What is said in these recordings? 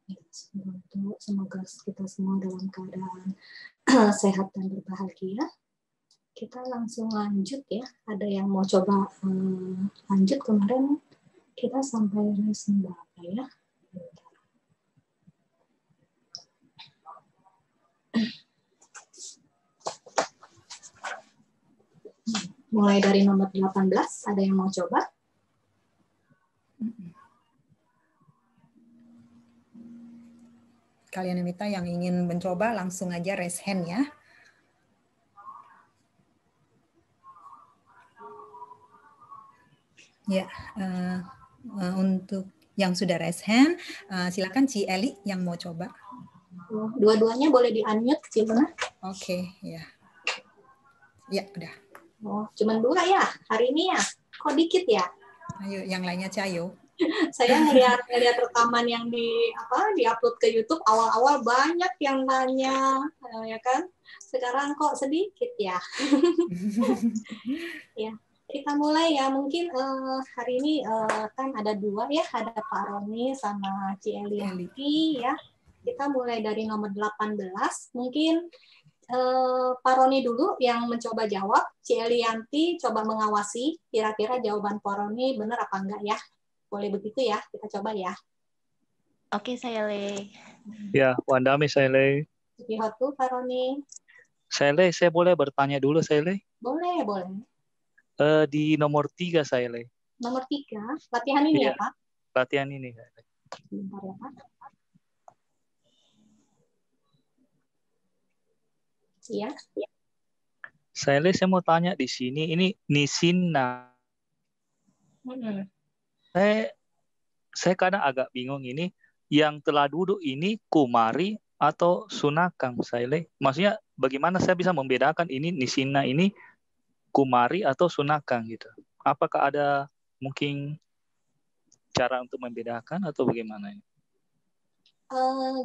Ya, semoga kita semua dalam keadaan sehat dan berbahagia. Kita langsung lanjut ya. Ada yang mau coba lanjut? Kemarin kita sampai lesson berapa ya? Mulai dari nomor 18, ada yang mau coba? Kalian Anita yang ingin mencoba langsung aja raise hand ya. Ya, untuk yang sudah raise hand, silakan Ci Eli yang mau coba. Dua-duanya boleh di-unmute, Ci Luna. Oke, ya. Ya, udah. Oh, cuman 2 ya hari ini ya? Kok dikit ya? Ayo, yang lainnya Cayo. Saya ngelihat rekaman yang di-upload ke YouTube, awal-awal banyak yang nanya, ya kan? Sekarang kok sedikit ya? Ya, kita mulai ya. Mungkin hari ini kan ada 2 ya, ada Pak Roni sama Ci Elianti ya. Kita mulai dari nomor 18. Mungkin Pak Roni dulu yang mencoba jawab, Ci Elianti coba mengawasi kira-kira jawaban Pak Roni benar apa enggak ya. Boleh begitu ya, kita coba ya. Oke, saya Le. Ya, Wandami saya Le. Hotu, Pak Roni. Saya boleh bertanya dulu saya Le? Boleh, boleh. Di nomor 3 saya Le. Nomor 3, latihan ini ya, Pak? Latihan ini. Bentar ya, Pak. Iya. Saya mau tanya di sini, ini Nisina. Saya kadang agak bingung ini, yang telah duduk ini Kumari atau Sunakang, Saile. Maksudnya bagaimana saya bisa membedakan ini Nisina ini Kumari atau Sunakang gitu. Apakah ada mungkin cara untuk membedakan atau bagaimana ini?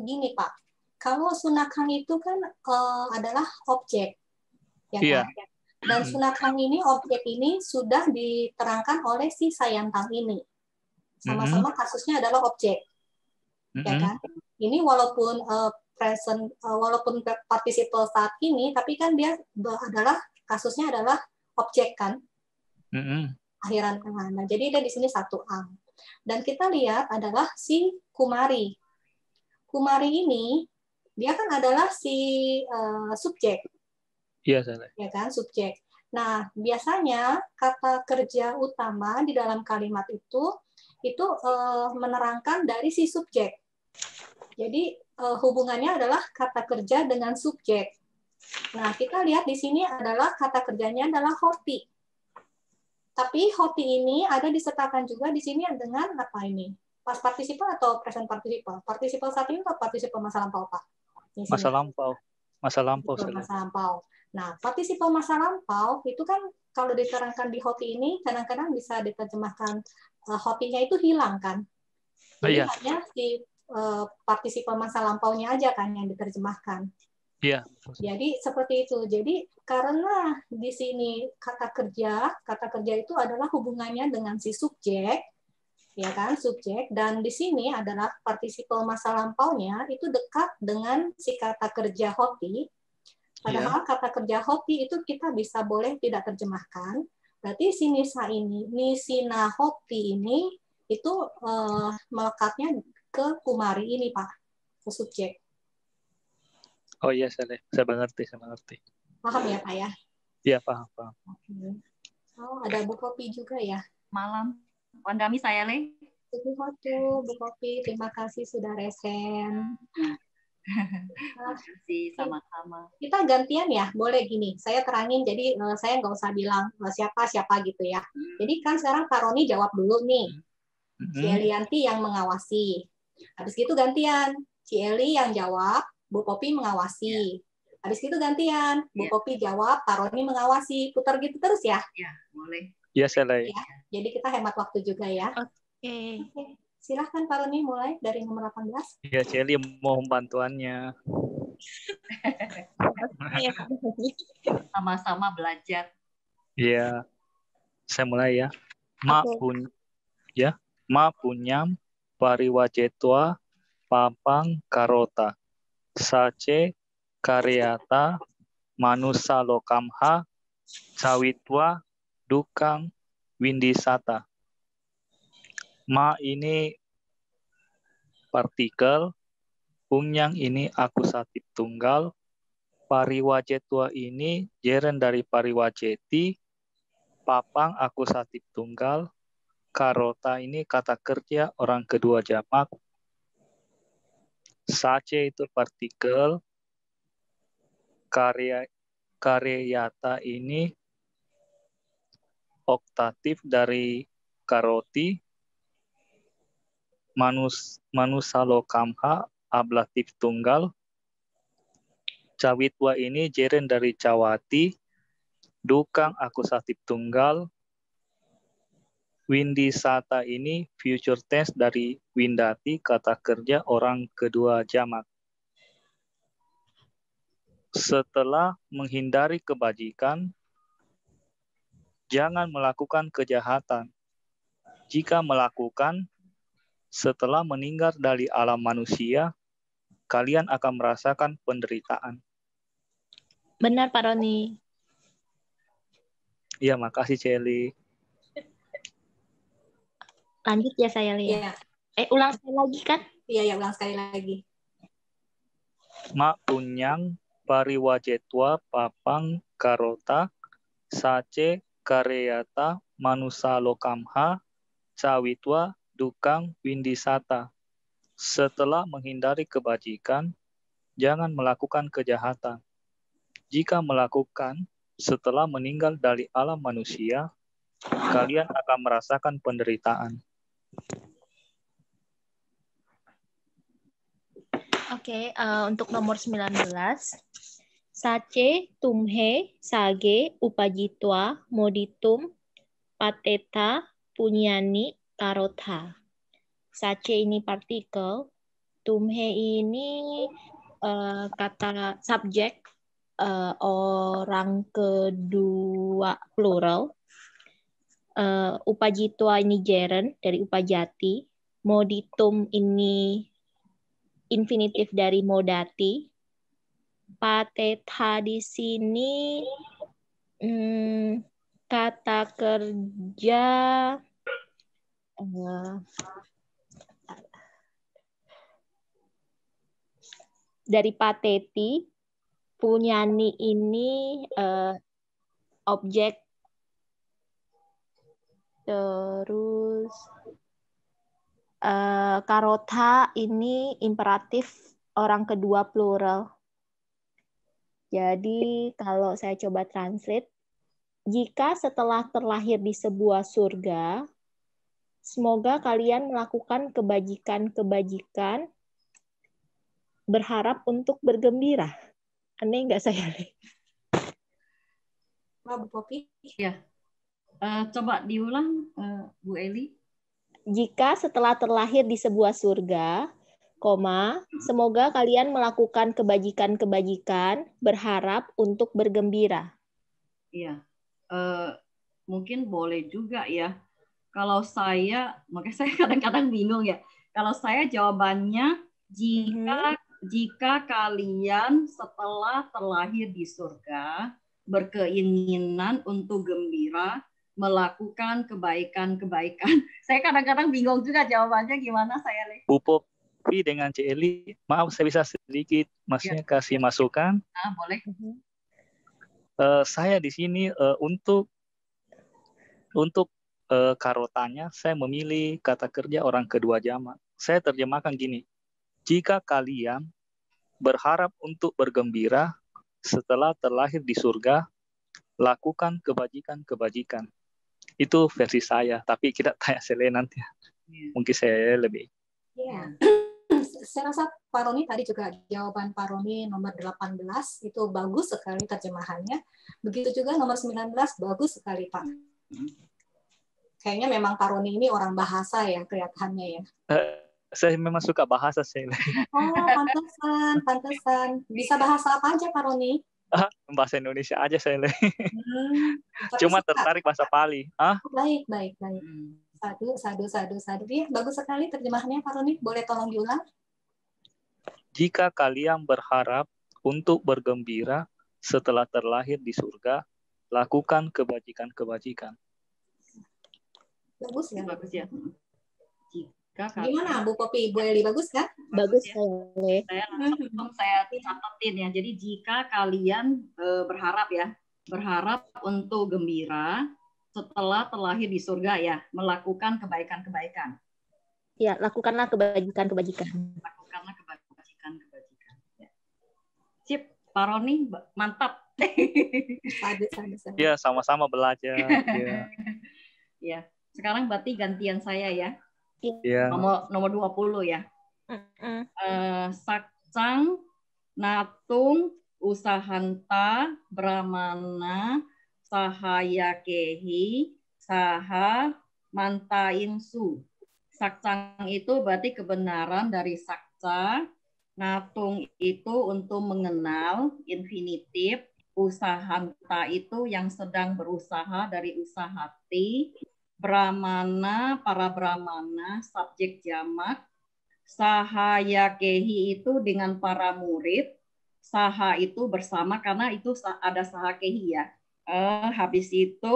Gini Pak, kalau Sunakang itu kan adalah objek, ya Iya. kan? Dan Sunakang ini, objek ini sudah diterangkan oleh si Sayantang ini. Sama-sama kasusnya adalah objek, ya kan? Ini walaupun walaupun participle saat ini, tapi kan dia adalah kasusnya adalah objek kan? Akhiran tengah. Nah, jadi dia di sini satu ang. Dan kita lihat adalah si Kumari. Kumari ini dia kan adalah si subjek. Iya, saya. Ya kan, subjek. Nah, biasanya kata kerja utama di dalam kalimat itu menerangkan dari si subjek. Jadi hubungannya adalah kata kerja dengan subjek. Nah, kita lihat di sini adalah kata kerjanya adalah hoti. Tapi hoti ini ada disertakan juga di sini dengan apa ini? Past participle atau present participle? Participle saat ini atau participle masa lampau, Pak? Masa lampau. Masa lampau. Masa lampau. Nah, participle masa lampau itu kan kalau diterangkan di hoti ini kadang-kadang bisa diterjemahkan hotinya itu hilang kan. Jadi hanya si partisiple masa lampaunya aja kan yang diterjemahkan. Iya. Jadi seperti itu. Jadi karena di sini kata kerja itu adalah hubungannya dengan si subjek, ya kan, subjek, dan di sini adalah partisiple masa lampaunya itu dekat dengan si kata kerja hoti. Padahal kata kerja hoti itu kita bisa boleh tidak terjemahkan. Berarti si nisa ini, nisina hoti ini itu melekatnya ke Kumari ini, Pak, ke subjek. Oh iya, saya mengerti. Paham ya, Pak ya? Iya, paham. Oke. Oh, ada Bu Kopi juga ya? Malam. Wandami saya, Le. Bu Kopi, terima kasih sudah resen. Terima kasih, sama-sama. Kita gantian ya, boleh gini. Saya terangin, jadi saya nggak usah bilang siapa gitu ya. Jadi kan sekarang Pak Roni jawab dulu nih. Ci Elianti yang mengawasi. Habis itu gantian. Ci Eli yang jawab, Bu Kopi mengawasi. Habis itu gantian. Bu Kopi jawab, Pak Roni mengawasi. Putar gitu terus ya? Ya, boleh. Iya, saya. Ya. Jadi kita hemat waktu juga ya. Oke. Silahkan Pak Roni mulai dari nomor 18. Iya, Celi mohon bantuannya. Sama-sama belajar. Iya. Saya mulai ya. Ma punyam pariwacetwa papang karota, sace karyata, manusa lokamha, cawitwa, dukang, windisata. Ma ini partikel, pungyang ini akusatif tunggal, pariwacetwa ini jeren dari pariwaceti, papang akusatif tunggal, karota ini kata kerja orang kedua jamak, sace itu partikel, karyata ini oktatif dari karoti, manusa lokamha ablatif tunggal, cawitwa ini jeren dari cawati, dukang akusatif tunggal, windisata ini future tense dari windati kata kerja orang kedua jamak. Setelah menghindari kebajikan, jangan melakukan kejahatan. Jika melakukan, setelah meninggal dari alam manusia, kalian akan merasakan penderitaan. Benar, Pak Roni. Iya, makasih Celi. Lanjut ya saya lihat. Iya, Ulang sekali lagi kan? iya, ulang sekali lagi. Ma punyang pariwacetwa papang karota, sace karyata, manusa lokamha, cawitwa, dukang, windisata. Setelah menghindari kebajikan, jangan melakukan kejahatan. Jika melakukan, setelah meninggal dari alam manusia, kalian akan merasakan penderitaan. Oke, untuk nomor 19. Sace, tumhe, sage, upajitwa, moditum, pateta, punyani, karotha. Sace ini partikel, tumhe ini kata subjek, orang kedua plural, upajitwa ini jeren dari upajati, moditum ini infinitif dari modati, pateta di sini kata kerja dari pateti, punyani ini objek, terus karotha ini imperatif orang kedua plural. Jadi kalau saya coba translate, jika setelah terlahir di sebuah surga, semoga kalian melakukan kebajikan-kebajikan, berharap untuk bergembira. Aneh nggak saya? Bu Popi? Ya. Coba diulang, Bu Eli. Jika setelah terlahir di sebuah surga, semoga kalian melakukan kebajikan-kebajikan, berharap untuk bergembira. Iya, mungkin boleh juga ya. Kalau saya, makanya saya kadang-kadang bingung ya. Kalau saya jawabannya, jika kalian setelah terlahir di surga, berkeinginan untuk gembira, melakukan kebaikan-kebaikan. Saya kadang-kadang bingung juga jawabannya gimana saya. Bu Popi dengan C. Eli, maaf saya bisa sedikit maksudnya kasih masukan. Boleh. Saya di sini untuk karotanya saya memilih kata kerja orang kedua jamak. Saya terjemahkan gini, jika kalian berharap untuk bergembira setelah terlahir di surga, lakukan kebajikan-kebajikan. Itu versi saya, tapi kita tanya Sele nanti. Mungkin saya lebih. Iya. Saya rasa Pak Roni tadi juga jawaban Pak Roni nomor 18 itu bagus sekali terjemahannya. Begitu juga nomor 19 bagus sekali Pak. Kayaknya memang Pak Roni ini orang bahasa ya kelihatannya ya. Saya memang suka bahasa Sele. Oh, pantesan. Bisa bahasa apa aja Pak Roni? Bahasa Indonesia aja Sele. Cuma tertarik bahasa Pali. Baik. Sadu. Ya, bagus sekali terjemahannya Pak Roni. Boleh tolong diulang? Jika kalian berharap untuk bergembira setelah terlahir di surga, lakukan kebajikan-kebajikan. Bagus nggak? Bagus ya. Jika Gimana Bu Popi, Bu Eli, bagus kan? Bagus ya. sekali. Saya langsung saya catetin ya. Jadi jika kalian berharap untuk gembira setelah terlahir di surga ya, melakukan kebaikan-kebaikan. Ya, lakukanlah kebajikan-kebajikan. Lakukanlah kebajikan-kebajikan. Ya. Sip, Pak Roni, mantap. Ya, sama-sama belajar. Ya. Ya, sekarang berarti gantian saya ya. Ya. Nomor 20 ya. Sakcang, natung, usahanta, brahmana, sahaya kehi, saha, mantainsu. Sakcang itu berarti kebenaran dari sakca. Natung itu untuk mengenal, infinitif. Usahanta itu yang sedang berusaha dari usahati. Brahmana, para brahmana, subjek jamak. Sahaya kehi itu dengan para murid. Saha itu bersama karena itu ada saha kehi ya. Habis itu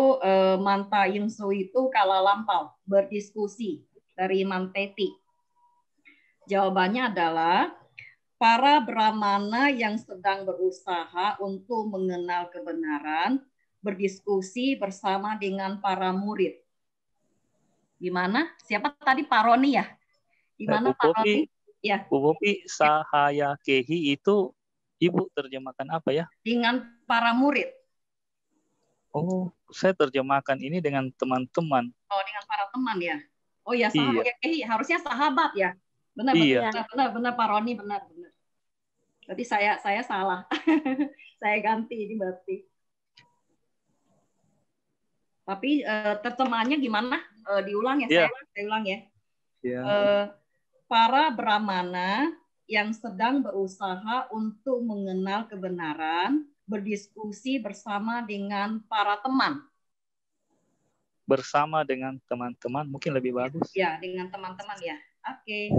manta insu itu kala lampau, berdiskusi dari manteti. Jawabannya adalah para brahmana yang sedang berusaha untuk mengenal kebenaran, berdiskusi bersama dengan para murid. Gimana? Siapa tadi Pak Roni ya? Gimana Pak Roni? Ya. Bu Popi, sahaya kehi itu Ibu terjemahkan apa ya? Dengan para murid. Oh, saya terjemahkan ini dengan teman-teman. Oh, dengan para teman ya. Oh ya, sahaya kehi harusnya sahabat ya. Benar, benar Pak Roni, benar. Berarti saya salah. Saya ganti ini berarti. Tapi terjemahannya gimana? Diulang ya, saya ulang ya. Para brahmana yang sedang berusaha untuk mengenal kebenaran, berdiskusi bersama dengan para teman. Bersama dengan teman-teman mungkin lebih bagus. Ya, dengan teman-teman ya. Oke.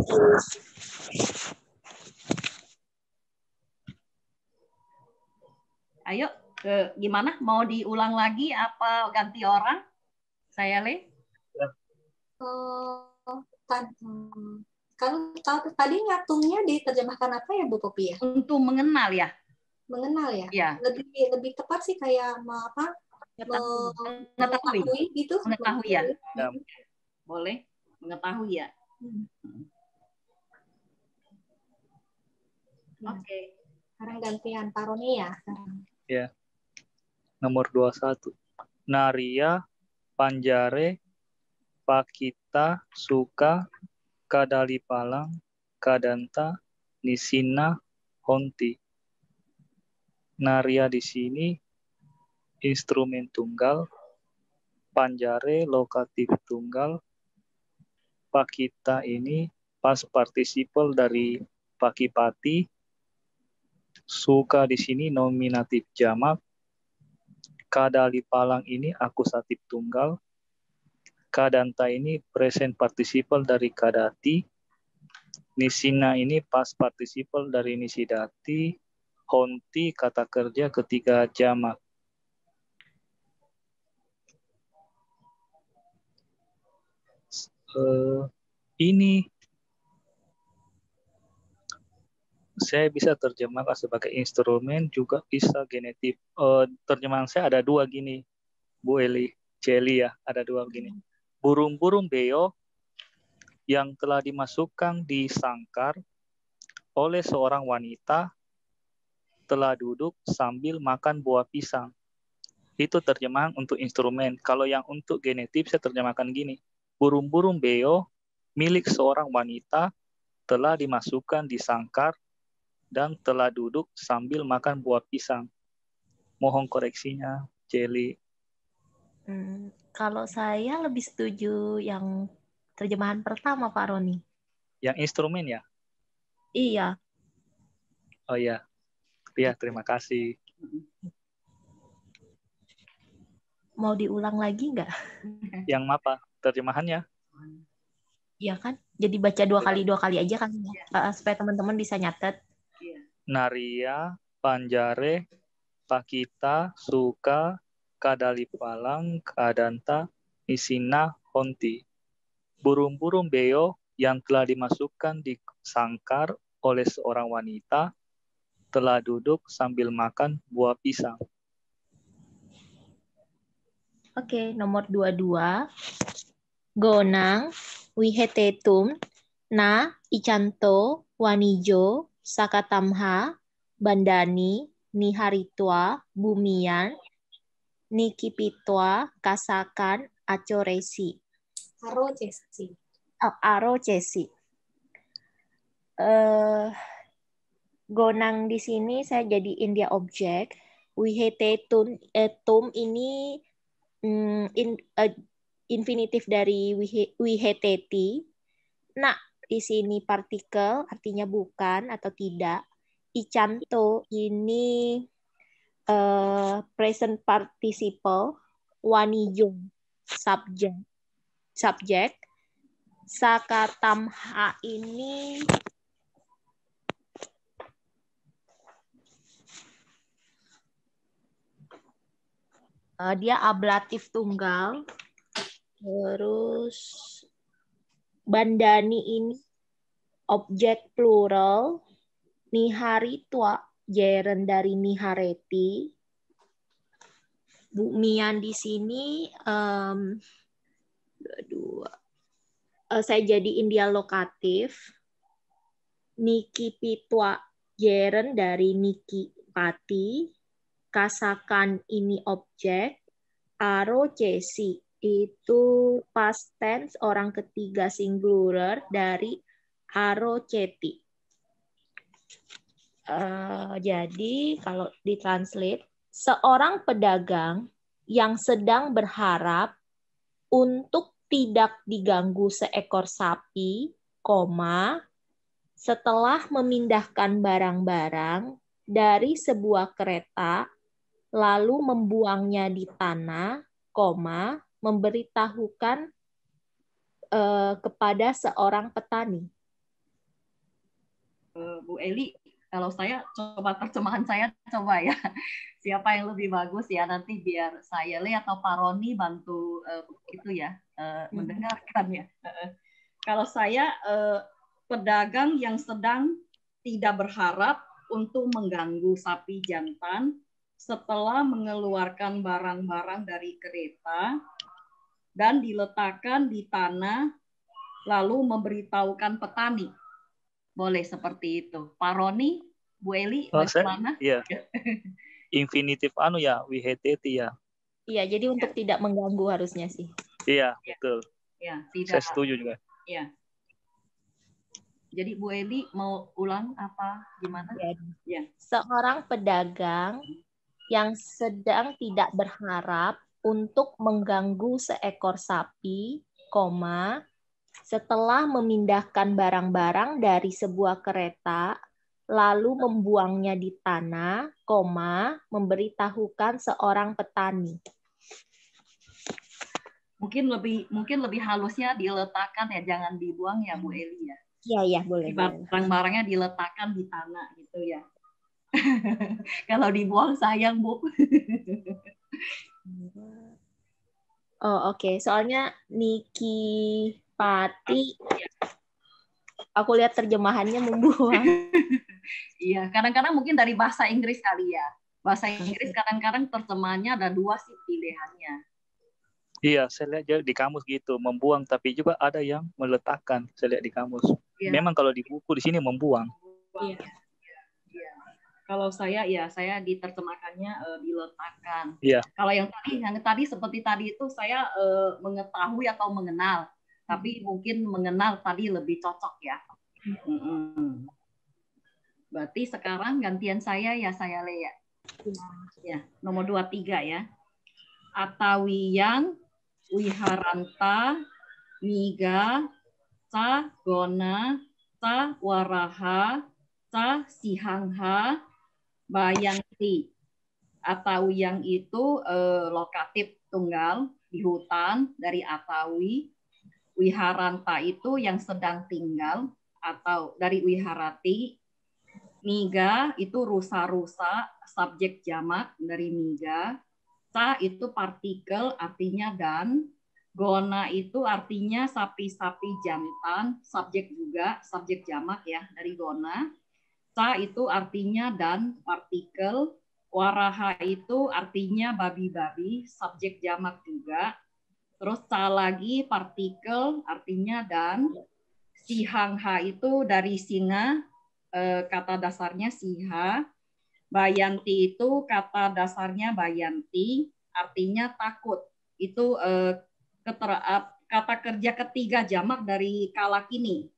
Ayo, gimana? Mau diulang lagi apa ganti orang? Saya Le? Kalau tadi ngatungnya diterjemahkan apa ya Bu Popi ya? Untuk mengenal ya. Mengenal ya? Ya. Lebih tepat sih kayak apa? Mengetahui gitu. Mengetahui ya. Boleh mengetahui ya. Oke. Sekarang gantian Pak Roni ya. Ya. Nomor 21. Naria, Panjare, Pakita, Suka, Kadalipalang, Kadanta, Nisina, Honti. Naria di sini instrumen tunggal, Panjare lokatif tunggal, Pakita ini past participle dari Pakipati, Suka di sini nominatif jamak, Kadalipalang ini akusatif tunggal, Kadanta ini present participle dari Kadati, Nisina ini past participle dari Nisidati, Honti kata kerja ketiga jamak. Ini saya bisa terjemahkan sebagai instrumen, juga bisa genetif. Terjemahan saya ada dua gini, Bu Eli, Celi ya, ada dua begini. Burung-burung beo yang telah dimasukkan di sangkar oleh seorang wanita telah duduk sambil makan buah pisang. Itu terjemahan untuk instrumen. Kalau yang untuk genetif saya terjemahkan gini. Burung-burung beo milik seorang wanita telah dimasukkan di sangkar dan telah duduk sambil makan buah pisang. Mohon koreksinya, Celi. Kalau saya lebih setuju yang terjemahan pertama, Pak Roni. Yang instrumen ya? Iya. Oh ya. Ya, terima kasih. Mau diulang lagi nggak? Yang apa? Terjemahannya? Iya kan? Jadi baca dua kali aja kan, supaya teman-teman bisa nyatet. Naria, Panjare, Pakita, Suka, Kadalipalang, Kadanta, Isina, Honti. Burung-burung beo yang telah dimasukkan di sangkar oleh seorang wanita telah duduk sambil makan buah pisang. Oke, nomor 22. Gonang, Wihetetum, Na, Icanto, Wanijo, Sakatamha, Bandani, Niharitwa, Bumian, Nikipitwa, Kasakan, Acoresi. Arocesi. Gonang di sini saya jadiin dia objek. Wihetetum ini infinitif dari wiheteti. Nah, di sini partikel artinya bukan atau tidak. Icanto ini present participle. Wanijo subject. Sakatamha ini dia ablatif tunggal. Terus Bandani ini objek plural. Niharitwa jeren dari Nihareti. Bumian di sini saya jadiin dia lokatif. Nikipitwa jeren dari Nikipati. Kasakan ini objek. Arocesi itu past tense orang ketiga singular dari aroceti. Jadi kalau ditranslate, seorang pedagang yang sedang berharap untuk tidak diganggu seekor sapi, setelah memindahkan barang-barang dari sebuah kereta, lalu membuangnya di tanah, memberitahukan kepada seorang petani. Bu Eli, kalau saya coba terjemahan saya coba ya. Siapa yang lebih bagus ya, nanti biar saya atau Pak Roni bantu itu ya, mendengarkan ya. Kalau saya pedagang yang sedang tidak berharap untuk mengganggu sapi jantan setelah mengeluarkan barang-barang dari kereta dan diletakkan di tanah lalu memberitahukan petani. Boleh seperti itu. Pak Roni, Bu Eli, bagaimana? Iya. Infinitif wiheteti ya. Iya, jadi untuk tidak mengganggu harusnya sih. Iya, betul. Ya, tidak. Saya setuju juga. Iya. Jadi Bu Eli mau ulang apa gimana? Ya. Seorang pedagang yang sedang tidak berharap untuk mengganggu seekor sapi, setelah memindahkan barang-barang dari sebuah kereta, lalu membuangnya di tanah, memberitahukan seorang petani. Mungkin lebih halusnya diletakkan ya, jangan dibuang ya Bu Eli ya. Iya, boleh. Barang-barangnya diletakkan di tanah gitu ya. Kalau dibuang sayang, Bu. Oh, oke. Soalnya Niki Pati, aku lihat terjemahannya membuang. Iya, kadang-kadang mungkin dari bahasa Inggris kali ya. Bahasa Inggris kadang-kadang terjemahannya ada dua sih pilihannya. Iya, saya lihat di kamus gitu, membuang, tapi juga ada yang meletakkan. Saya lihat di kamus. Iya. Memang kalau di buku di sini membuang. Iya. Kalau saya diterjemahkannya diletakkan. Iya. Kalau yang tadi seperti tadi itu saya mengetahui atau mengenal, tapi mungkin mengenal tadi lebih cocok ya. Berarti sekarang gantian saya Lea. Ya, nomor 23 ya. Atawiyang Wiharanta Miga Ca Gona Ca Waraha Ca Sihangha Bayangti. Atawiyang itu lokatif tunggal di hutan dari Atawi. Wiharanta itu yang sedang tinggal atau dari Wiharati. Niga itu rusa-rusa, subjek jamak dari niga. Ca itu partikel, artinya dan. Gona itu artinya sapi-sapi jantan, subjek juga, subjek jamak ya dari gona. Ca itu artinya dan, partikel. Waraha itu artinya babi-babi, subjek jamak juga. Terus ca lagi partikel, artinya dan. Sihangha itu dari singa, kata dasarnya siha. Bayanti itu kata dasarnya bayanti, artinya takut. Itu kata kerja ketiga jamak dari kala kini,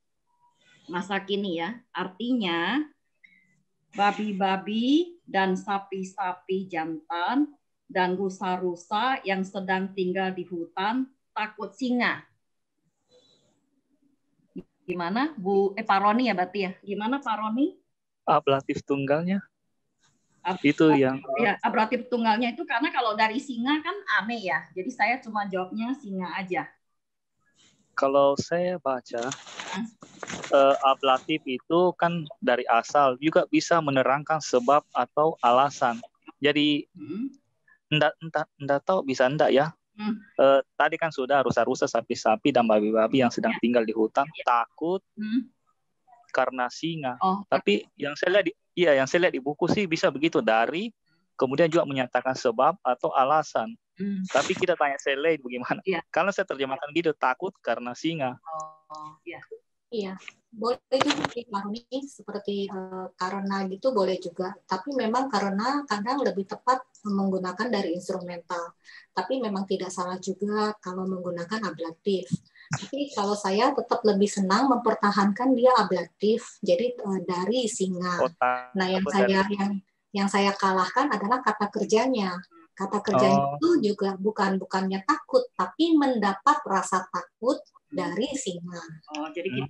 masa kini ya. Artinya babi-babi dan sapi-sapi jantan dan rusa-rusa yang sedang tinggal di hutan takut singa. Gimana Bu Pak Roni ya berarti ya? Gimana Pak Roni? Ablatif tunggalnya itu yang ya, ablatif tunggalnya itu karena kalau dari singa kan aneh ya. Jadi saya cuma jawabnya singa aja. Kalau saya baca ablatif itu kan dari asal juga bisa menerangkan sebab atau alasan. Jadi enggak tahu bisa enggak ya. Tadi kan sudah rusa-rusa, sapi-sapi dan babi-babi yang sedang tinggal di hutan takut karena singa. Tapi yang saya lihat di buku sih bisa begitu, dari kemudian juga menyatakan sebab atau alasan. Tapi kita tanya Sele bagaimana? Karena saya terjemahkan gitu, takut karena singa. Iya, boleh juga seperti karena gitu boleh juga. Tapi memang karena kadang lebih tepat menggunakan dari instrumental. Tapi memang tidak salah juga kalau menggunakan ablatif. Tapi kalau saya tetap lebih senang mempertahankan dia ablatif. Jadi dari singa. Nah, yang saya kalahkan adalah kata kerjanya. Kata kerjanya itu juga bukannya takut, tapi mendapat rasa takut dari singa. Jadi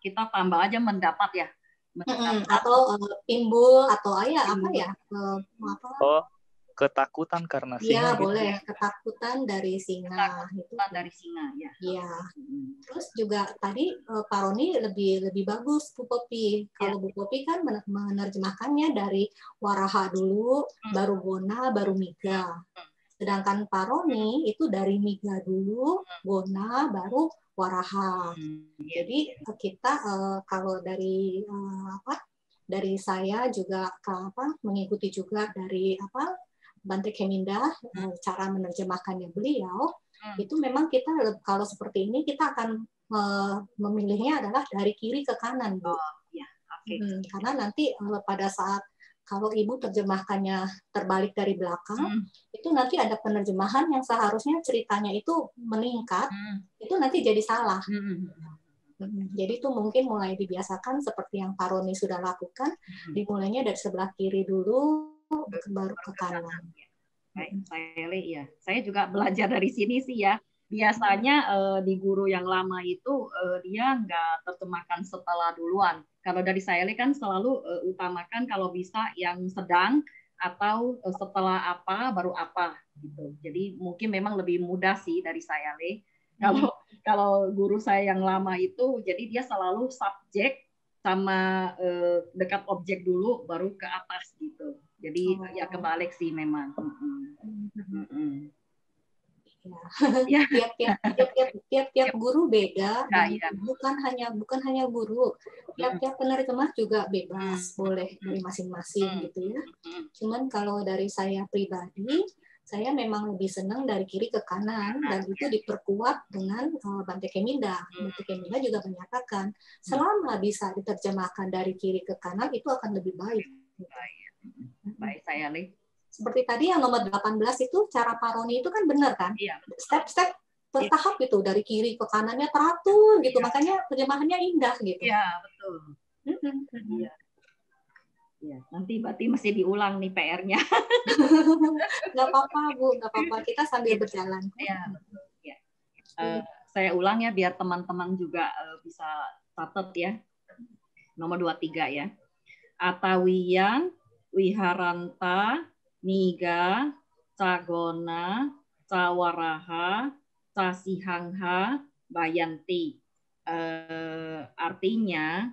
kita tambah aja mendapat ya. Atau timbul atau ketakutan karena singa. Iya, boleh. Ketakutan dari singa. Ketakutan dari singa, ya. Iya. Terus juga tadi Pak Roni lebih bagus Bu Popi. Kalau Bu Popi kan menerjemahkannya dari waraha dulu, baru gona, baru miga. Sedangkan Pak Roni itu dari miga dulu, gona, baru waraha. Jadi kita kalau dari dari saya juga mengikuti juga dari Bante Keminda, cara menerjemahkannya beliau, itu memang kita kalau seperti ini kita akan memilihnya adalah dari kiri ke kanan, Bu. Karena nanti pada saat kalau Ibu terjemahkannya terbalik dari belakang, itu nanti ada penerjemahan yang seharusnya ceritanya itu meningkat, itu nanti jadi salah. Jadi itu mungkin mulai dibiasakan seperti yang Pak Roni sudah lakukan, dimulainya dari sebelah kiri dulu, baru ke kanan. Baik, saya juga belajar dari sini sih ya. Biasanya di guru yang lama itu dia nggak terjemahkan setelah duluan. Kalau dari saya kan selalu utamakan kalau bisa yang sedang atau setelah apa baru apa gitu. Jadi mungkin memang lebih mudah sih dari saya Kalau guru saya yang lama itu jadi dia selalu subjek sama dekat objek dulu baru ke atas gitu. Jadi ya kebalik sih memang. Tiap guru beda, bukan hanya guru. Tiap penerjemah juga bebas, boleh dari masing-masing gitu ya. Cuman kalau dari saya pribadi, saya memang lebih senang dari kiri ke kanan, dan itu diperkuat dengan Bante Keminda. Bante Keminda juga menyatakan selama bisa diterjemahkan dari kiri ke kanan itu akan lebih baik. Baik, saya seperti tadi yang nomor 18 itu cara Pak Roni itu kan benar kan? Iya. Step-step bertahap gitu, dari kiri ke kanannya teratur gitu, makanya terjemahannya indah gitu. Iya, betul. Iya. Ya, nanti berarti masih diulang nih PR-nya. Nggak apa-apa Bu, nggak apa-apa, kita sambil berjalan. Iya, betul. Ya. Saya ulang ya biar teman-teman juga bisa catat ya. Nomor 23 ya. Atawiyan, wiharanta, niga, cagona, cawaraha, casihangha, bayanti. Artinya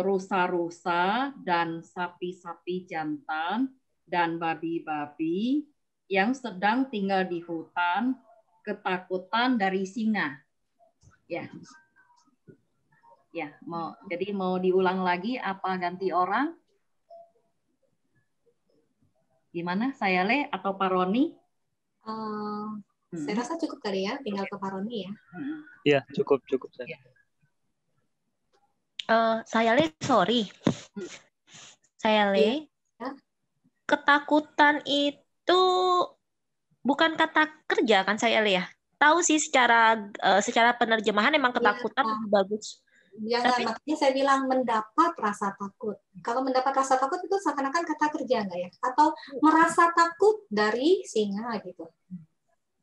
rusa-rusa dan sapi-sapi jantan dan babi-babi yang sedang tinggal di hutan ketakutan dari singa. Ya. Ya, jadi mau diulang lagi apa ganti orang? Gimana, Sayale atau Pak Roni? Saya rasa cukup kali ya, tinggal ke Pak Roni ya. Iya, cukup saya. Sayale, sorry. Sayale, ya. Ketakutan itu bukan kata kerja kan Sayale ya? Tahu sih secara penerjemahan emang ketakutan bagus. Jangan, makanya saya bilang mendapat rasa takut. Kalau mendapat rasa takut itu seakan-akan kata kerja nggak ya? Atau merasa takut dari singa gitu.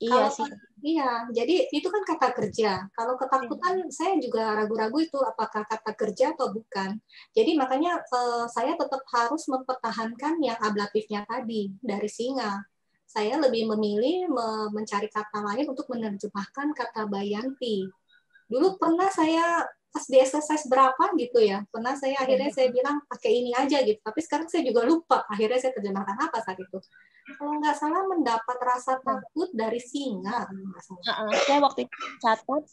Iya Kalau, sih. Iya, jadi itu kan kata kerja. Kalau ketakutan saya juga ragu-ragu itu apakah kata kerja atau bukan. Jadi makanya saya tetap harus mempertahankan yang ablatifnya tadi dari singa. Saya lebih memilih mencari kata lain untuk menerjemahkan kata Bayanti. Dulu pernah saya pas di exercise berapa gitu ya, pernah saya akhirnya saya bilang pakai ini aja gitu, tapi sekarang saya juga lupa akhirnya saya terjemahkan apa saat itu. Kalau nggak salah mendapat rasa takut dari singa. Saya waktu itu catat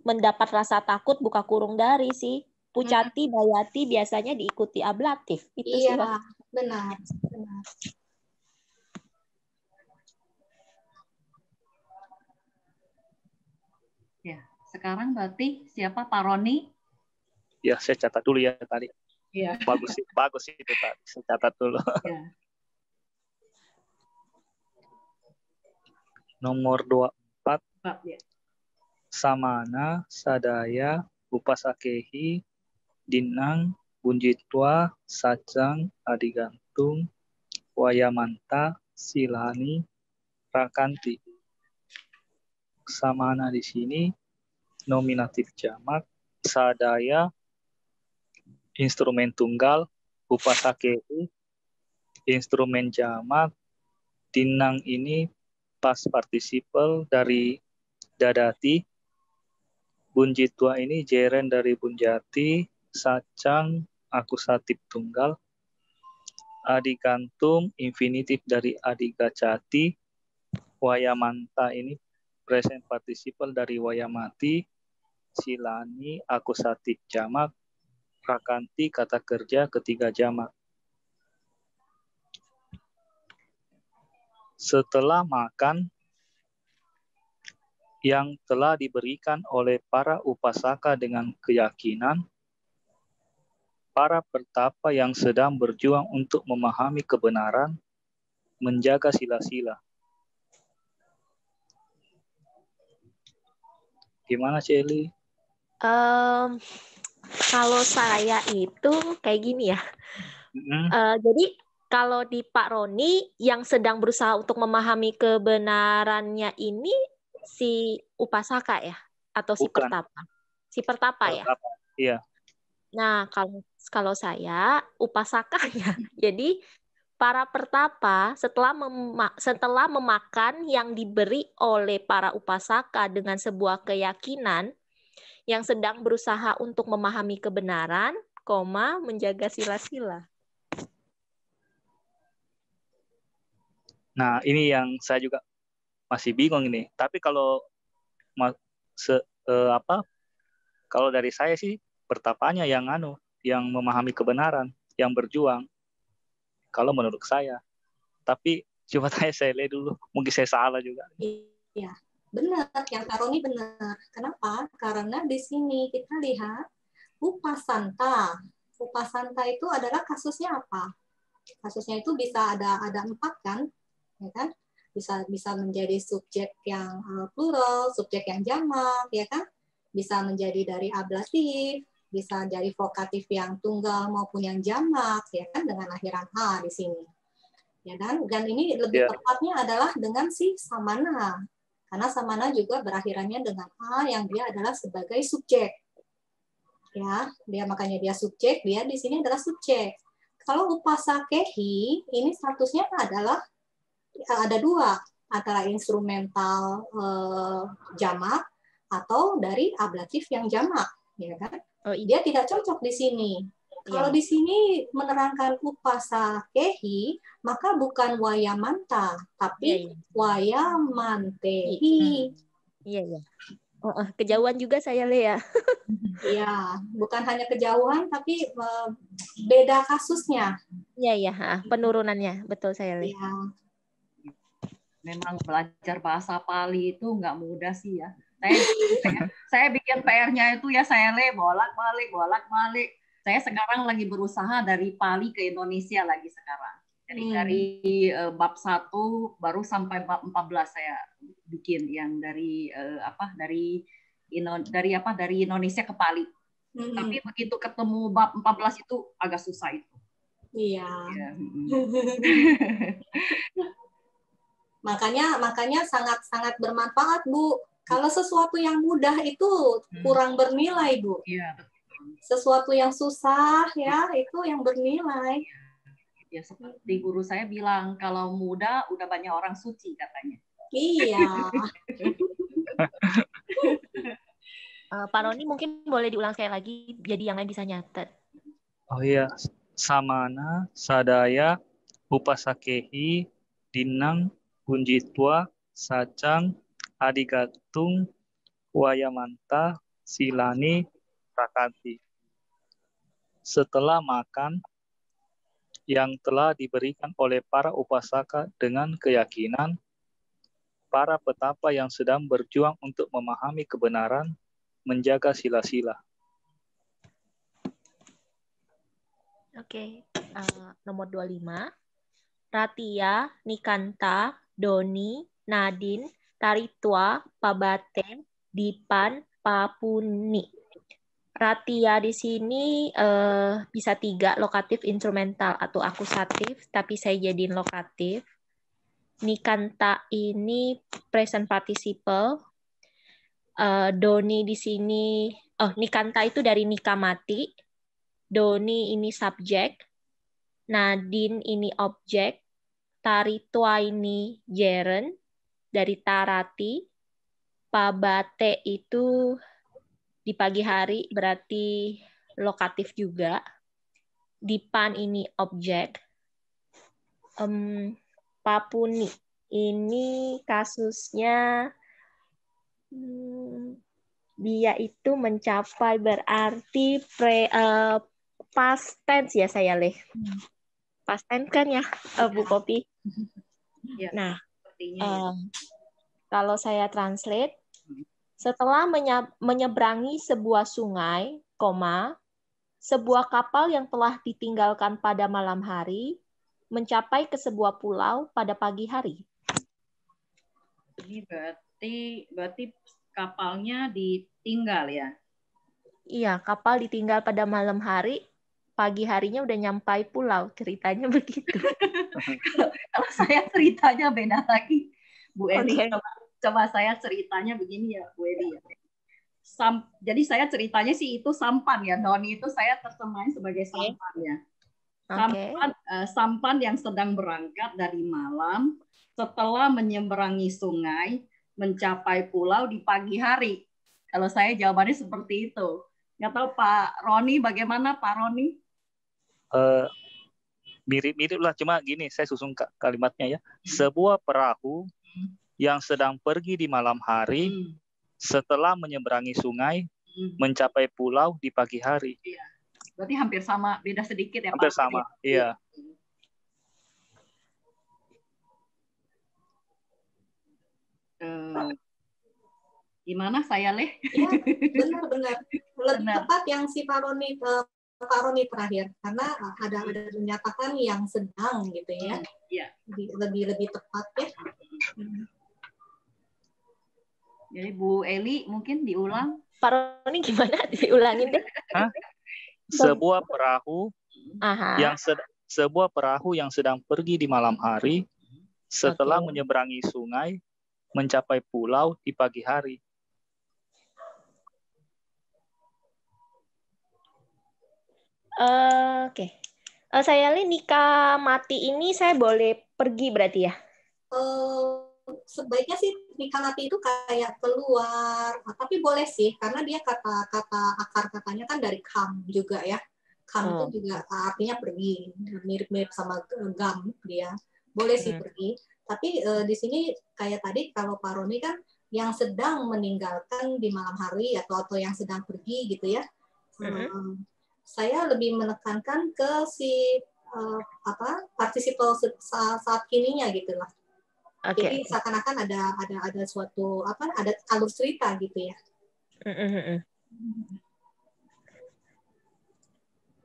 mendapat rasa takut buka kurung dari sih. Pucati, Bayati biasanya diikuti ablatif. Itu iya, sih. benar. Ya, sekarang berarti siapa, Pak Roni? Ya, saya catat dulu ya tadi. Iya. Bagus itu tadi. Saya catat dulu. Ya. Nomor 24. Ya. Samana, Sadaya, Upasakehi, Dinang, Bunjitwa, Sacang, Adigantung, Wayamanta, Silani, Rakanti. Samana di sini nominatif jamak, Sadaya instrumen tunggal, Upasakehi instrumen jamak, Dinang ini past participle dari dadati, Bunjitwa ini jeren dari bunjati, Sacang akusatif tunggal, Adigantum infinitif dari adigacati, Wayamanta ini present participle dari wayamati, Silani akusatif jamak, Rakanti kata kerja ketiga jamak. Setelah makan yang telah diberikan oleh para upasaka dengan keyakinan, para pertapa yang sedang berjuang untuk memahami kebenaran, menjaga sila-sila. Gimana, Celi? Kalau saya itu kayak gini ya. Jadi kalau di Pak Roni yang sedang berusaha untuk memahami kebenarannya ini si upasaka ya? Atau si Bukan. pertapa? Si pertapa ya? Iya. Nah, kalau saya upasakanya. Jadi para pertapa setelah memakan yang diberi oleh para upasaka dengan sebuah keyakinan yang sedang berusaha untuk memahami kebenaran, menjaga sila-sila. Nah, ini yang saya juga masih bingung ini. Tapi kalau kalau dari saya sih pertapanya yang memahami kebenaran, yang berjuang. Kalau menurut saya. Tapi coba saya lihat dulu. Mungkin saya salah juga. Iya, benar. Yang Karoni benar. Kenapa? Karena di sini kita lihat upasanta. Upasanta itu adalah kasusnya apa? Kasusnya itu bisa ada 4 kan? Ya kan? Bisa menjadi subjek yang plural, subjek yang jamak, ya kan? Bisa menjadi dari ablatif, bisa dari vokatif yang tunggal maupun yang jamak, ya kan, dengan akhiran a di sini, ya kan. Dan ini lebih tepatnya adalah dengan si samana, karena samana juga berakhirannya dengan a yang dia adalah sebagai subjek, ya. Dia makanya dia subjek, dia di sini adalah subjek. Kalau upasakehi ini statusnya adalah ada 2, antara instrumental jamak atau dari ablatif yang jamak, ya kan. Oh, iya. Dia tidak cocok di sini. Kalau di sini menerangkan upasakehi, maka bukan wayamanta, tapi wayamantehi. Iya. Kejauhan juga saya, Lea. Iya, bukan hanya kejauhan, tapi beda kasusnya. Iya. Penurunannya, betul saya, Lea. Iya. Memang belajar bahasa Pali itu nggak mudah sih ya. Saya bikin PR-nya itu ya saya bolak-balik. Saya sekarang lagi berusaha dari Pali ke Indonesia lagi sekarang. Jadi dari bab 1 baru sampai bab 14 saya bikin yang dari dari Indonesia ke Pali. Tapi begitu ketemu bab 14 itu agak susah itu. Iya. Makanya sangat bermanfaat, Bu. Kalau sesuatu yang mudah itu kurang bernilai, Bu. Iya, betul. Sesuatu yang susah ya itu yang bernilai. Ya seperti guru saya bilang, kalau mudah udah banyak orang suci katanya. Iya. Pak Roni mungkin boleh diulang sekali lagi, jadi yang lain bisa nyatet. Oh iya, samana sadaya upasakehi dinang gunjitwa sacang adigatung wayamanta silani prakati. Setelah makan yang telah diberikan oleh para upasaka dengan keyakinan, para petapa yang sedang berjuang untuk memahami kebenaran, menjaga sila-sila. Oke, nomor 25. Ratia, Nikanta, Doni, Nadin, Taritwa, Pabate, Dipan, Papuni. Ratia di sini bisa 3, lokatif, instrumental, atau akusatif, tapi saya jadiin lokatif. Nikanta ini present participle. Doni di sini, Nikanta itu dari nikamati. Doni ini subjek. Nadin ini objek. Taritwa ini gerund dari tarati. Pabate itu di pagi hari berarti lokatif juga. Dipan ini objek. Papuni ini kasusnya dia itu mencapai berarti past tense ya saya Leh. Past tense kan ya Bu Popi. Ya, nah kalau saya translate, setelah menyeberangi sebuah sungai, sebuah kapal yang telah ditinggalkan pada malam hari mencapai ke sebuah pulau pada pagi hari. Ini berarti kapalnya ditinggal ya? Iya, kapal ditinggal pada malam hari, pagi harinya udah nyampai pulau. Ceritanya begitu. Kalau saya ceritanya beda lagi, Bu Eli. Okay. Coba saya ceritanya begini ya, Bu Eli. Jadi saya ceritanya sih itu sampan ya. Doni itu saya terjemahin sebagai sampan ya. Sampan yang sedang berangkat dari malam setelah menyeberangi sungai mencapai pulau di pagi hari. Kalau saya jawabannya seperti itu. Nggak tahu Pak Roni bagaimana Pak Roni? Mirip-mirip lah, cuma gini saya susun kalimatnya ya. Sebuah perahu yang sedang pergi di malam hari setelah menyeberangi sungai mencapai pulau di pagi hari. Iya. Berarti hampir sama, beda sedikit ya hampir Pak? Hampir sama, iya. Gimana saya Leh? Ya, benar. Lebih tepat yang si Pak Roni terakhir, karena ada menyatakan yang sedang gitu ya. Iya. Lebih tepat ya. Jadi Bu Eli mungkin diulang. Pak Roni gimana? Diulangin deh. Sebuah perahu yang sedang pergi di malam hari setelah menyeberangi sungai mencapai pulau di pagi hari. Oke. Saya nikah mati ini saya boleh pergi berarti ya? Sebaiknya sih ikan api itu kayak keluar, tapi boleh sih karena dia kata akar katanya kan dari kam juga ya. Kam itu juga artinya pergi, mirip-mirip sama gam dia. Boleh sih pergi. Tapi di sini kayak tadi kalau Pak Roni kan yang sedang meninggalkan di malam hari atau yang sedang pergi gitu ya. Saya lebih menekankan ke si partisiple saat kininya gitu lah. Jadi seakan-akan ada suatu ada alur cerita gitu ya.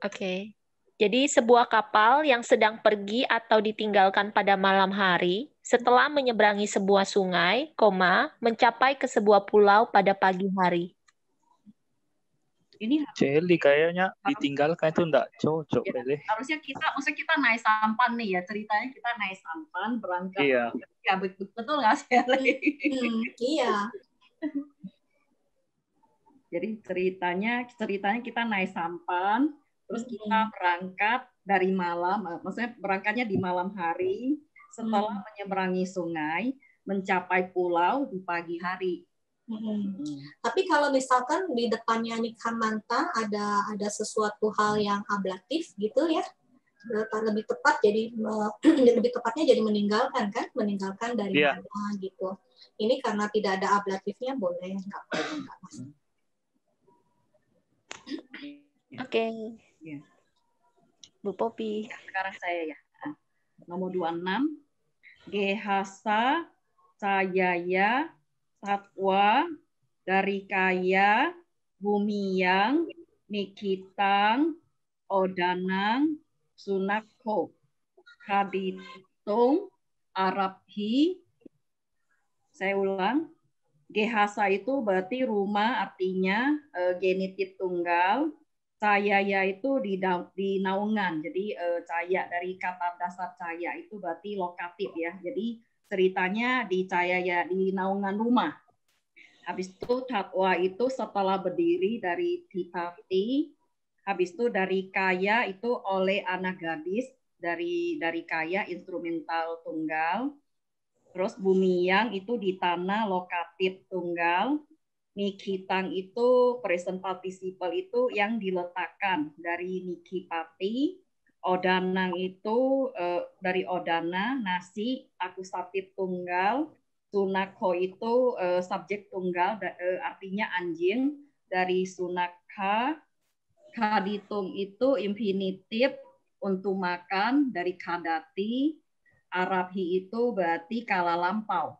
Oke. Jadi sebuah kapal yang sedang pergi atau ditinggalkan pada malam hari setelah menyeberangi sebuah sungai, mencapai ke sebuah pulau pada pagi hari. Ini Celi kayaknya ditinggalkan itu enggak cocok, Ele. Harusnya maksudnya kita naik sampan nih ya, ceritanya kita naik sampan berangkat. Iya. Ya betul nggak sih, Ele? Iya. Jadi ceritanya kita naik sampan, terus kita berangkat dari malam, maksudnya berangkatnya di malam hari, setelah menyeberangi sungai, mencapai pulau di pagi hari. Tapi kalau misalkan di depannya Nikhamanta ada sesuatu hal yang ablatif gitu ya, lebih tepatnya jadi meninggalkan dari mana gitu. Ini karena tidak ada ablatifnya boleh nggak masalah. Oke. Bu Popi. Sekarang saya ya. Nomor 26. Gehasa Cayaya Satwa dari Kaya Bumiyang Nikitang Odanang Sunakho Kaditung Arabhi. Saya ulang. Gehasa itu berarti rumah, artinya genitif tunggal. Cayaya itu di naungan. Jadi caya dari kata dasar caya itu berarti lokatif ya. Jadi ceritanya di cayaya, di naungan rumah. Habis itu tatwa itu setelah berdiri dari Tipati. Habis itu dari kaya itu oleh anak gadis dari kaya instrumental tunggal. Terus bumiyang itu di tanah lokatif tunggal. Nikitang itu present participle itu yang diletakkan dari nikipati. Odanang itu dari odana, nasi, akusatif tunggal. Sunakho itu subjek tunggal, artinya anjing, dari sunakha. Kaditung itu infinitif untuk makan, dari kadati. Arabhi itu berarti kala lampau.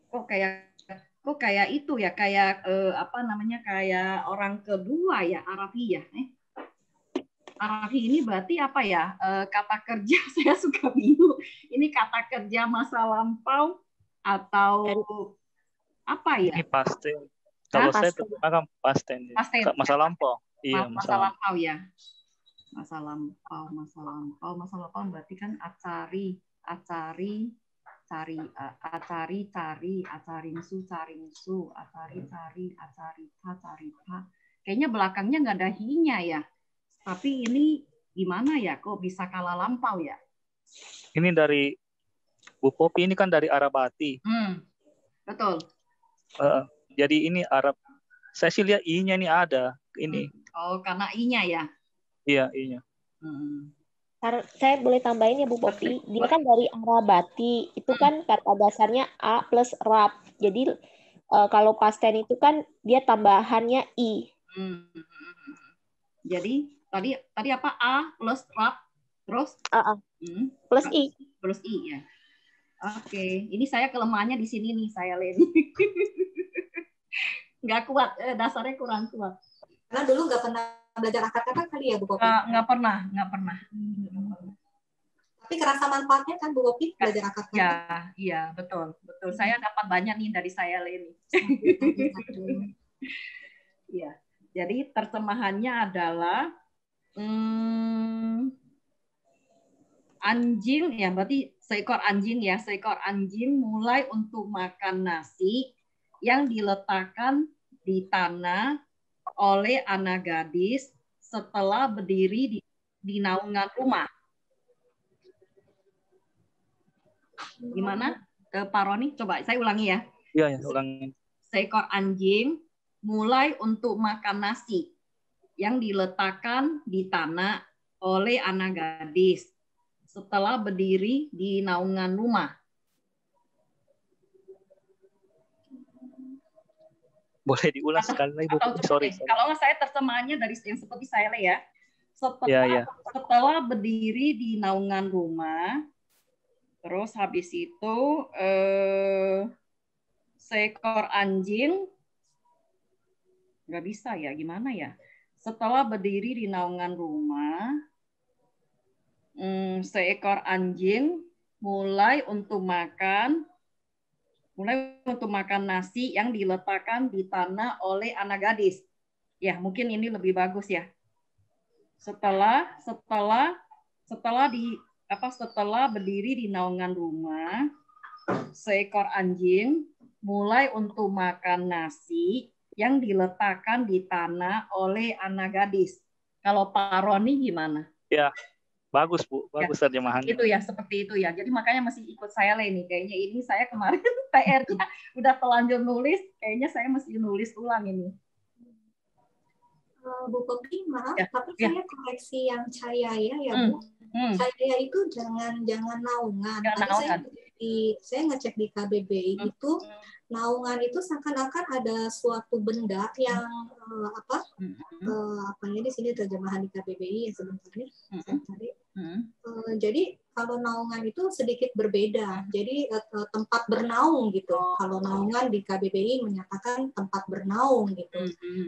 Kok kayak itu ya, kayak kayak orang kedua ya, Arabhi ya. Arabhi ini berarti apa ya? Kata kerja, saya suka bingung. Ini kata kerja masa lampau atau apa ya? Ini pasti. Kalau saya terjemahkan pasten. Masa lampau. Iya, masa lampau ya. Masa lampau berarti kan acari, acaringsu, carita. Kayaknya belakangnya nggak ada hi-nya ya. Tapi ini gimana ya? Kok bisa kala lampau ya? Ini dari Bu Popi, ini kan dari Arabati. Betul. Jadi ini Arab. Saya sih lihat i-nya ini ada. Ini. Oh, karena i-nya ya? Iya, i-nya. Saya boleh tambahin ya Bu Popi. Dia kan dari Arabati. Itu kan kata dasarnya a plus rab. Jadi kalau pasten itu kan dia tambahannya i. Jadi tadi apa? A plus rab terus plus i. Plus i ya. Oke, ini saya kelemahannya di sini nih, saya Leni. Nggak kuat, dasarnya kurang kuat. Karena dulu nggak pernah belajar akar kata kali ya Bu Popi? Nggak pernah. Tapi kerasa manfaatnya kan Bu Popi belajar akar kata? Iya, betul. Saya dapat banyak nih dari saya Leni. Iya. Jadi terjemahannya adalah anjing ya, berarti seekor anjing mulai untuk makan nasi yang diletakkan di tanah oleh anak gadis setelah berdiri di naungan rumah. Gimana Pak Roni, coba saya ulangi ya. Iya, ya, ulangi. Seekor anjing mulai untuk makan nasi yang diletakkan di tanah oleh anak gadis setelah berdiri di naungan rumah. Boleh diulang sekali lagi, Bu? Sorry. Kalau saya terjemahannya dari yang seperti saya ya. Ya. Setelah berdiri di naungan rumah, terus habis itu seekor anjing, nggak bisa ya, gimana ya? Setelah berdiri di naungan rumah, seekor anjing mulai untuk makan nasi yang diletakkan di tanah oleh anak gadis. Ya, mungkin ini lebih bagus ya. Setelah berdiri di naungan rumah, seekor anjing mulai untuk makan nasi yang diletakkan di tanah oleh anak gadis. Kalau Pak Roni gimana? Ya, bagus Bu, bagus ya, terjemahannya. Itu ya, seperti itu ya. Jadi makanya masih ikut saya nih. Kayaknya ini saya kemarin PR-nya udah telanjur nulis, kayaknya saya mesti nulis ulang ini. Bu Popi, maaf, tapi saya koreksi yang Cahaya ya Bu. Cahaya itu jangan naungan. Saya ngecek di KBBI itu naungan itu seakan-akan ada suatu benda yang di sini terjemahan di KBBI ya sebenarnya. Jadi kalau naungan itu sedikit berbeda. Jadi tempat bernaung gitu. Kalau naungan di KBBI menyatakan tempat bernaung gitu.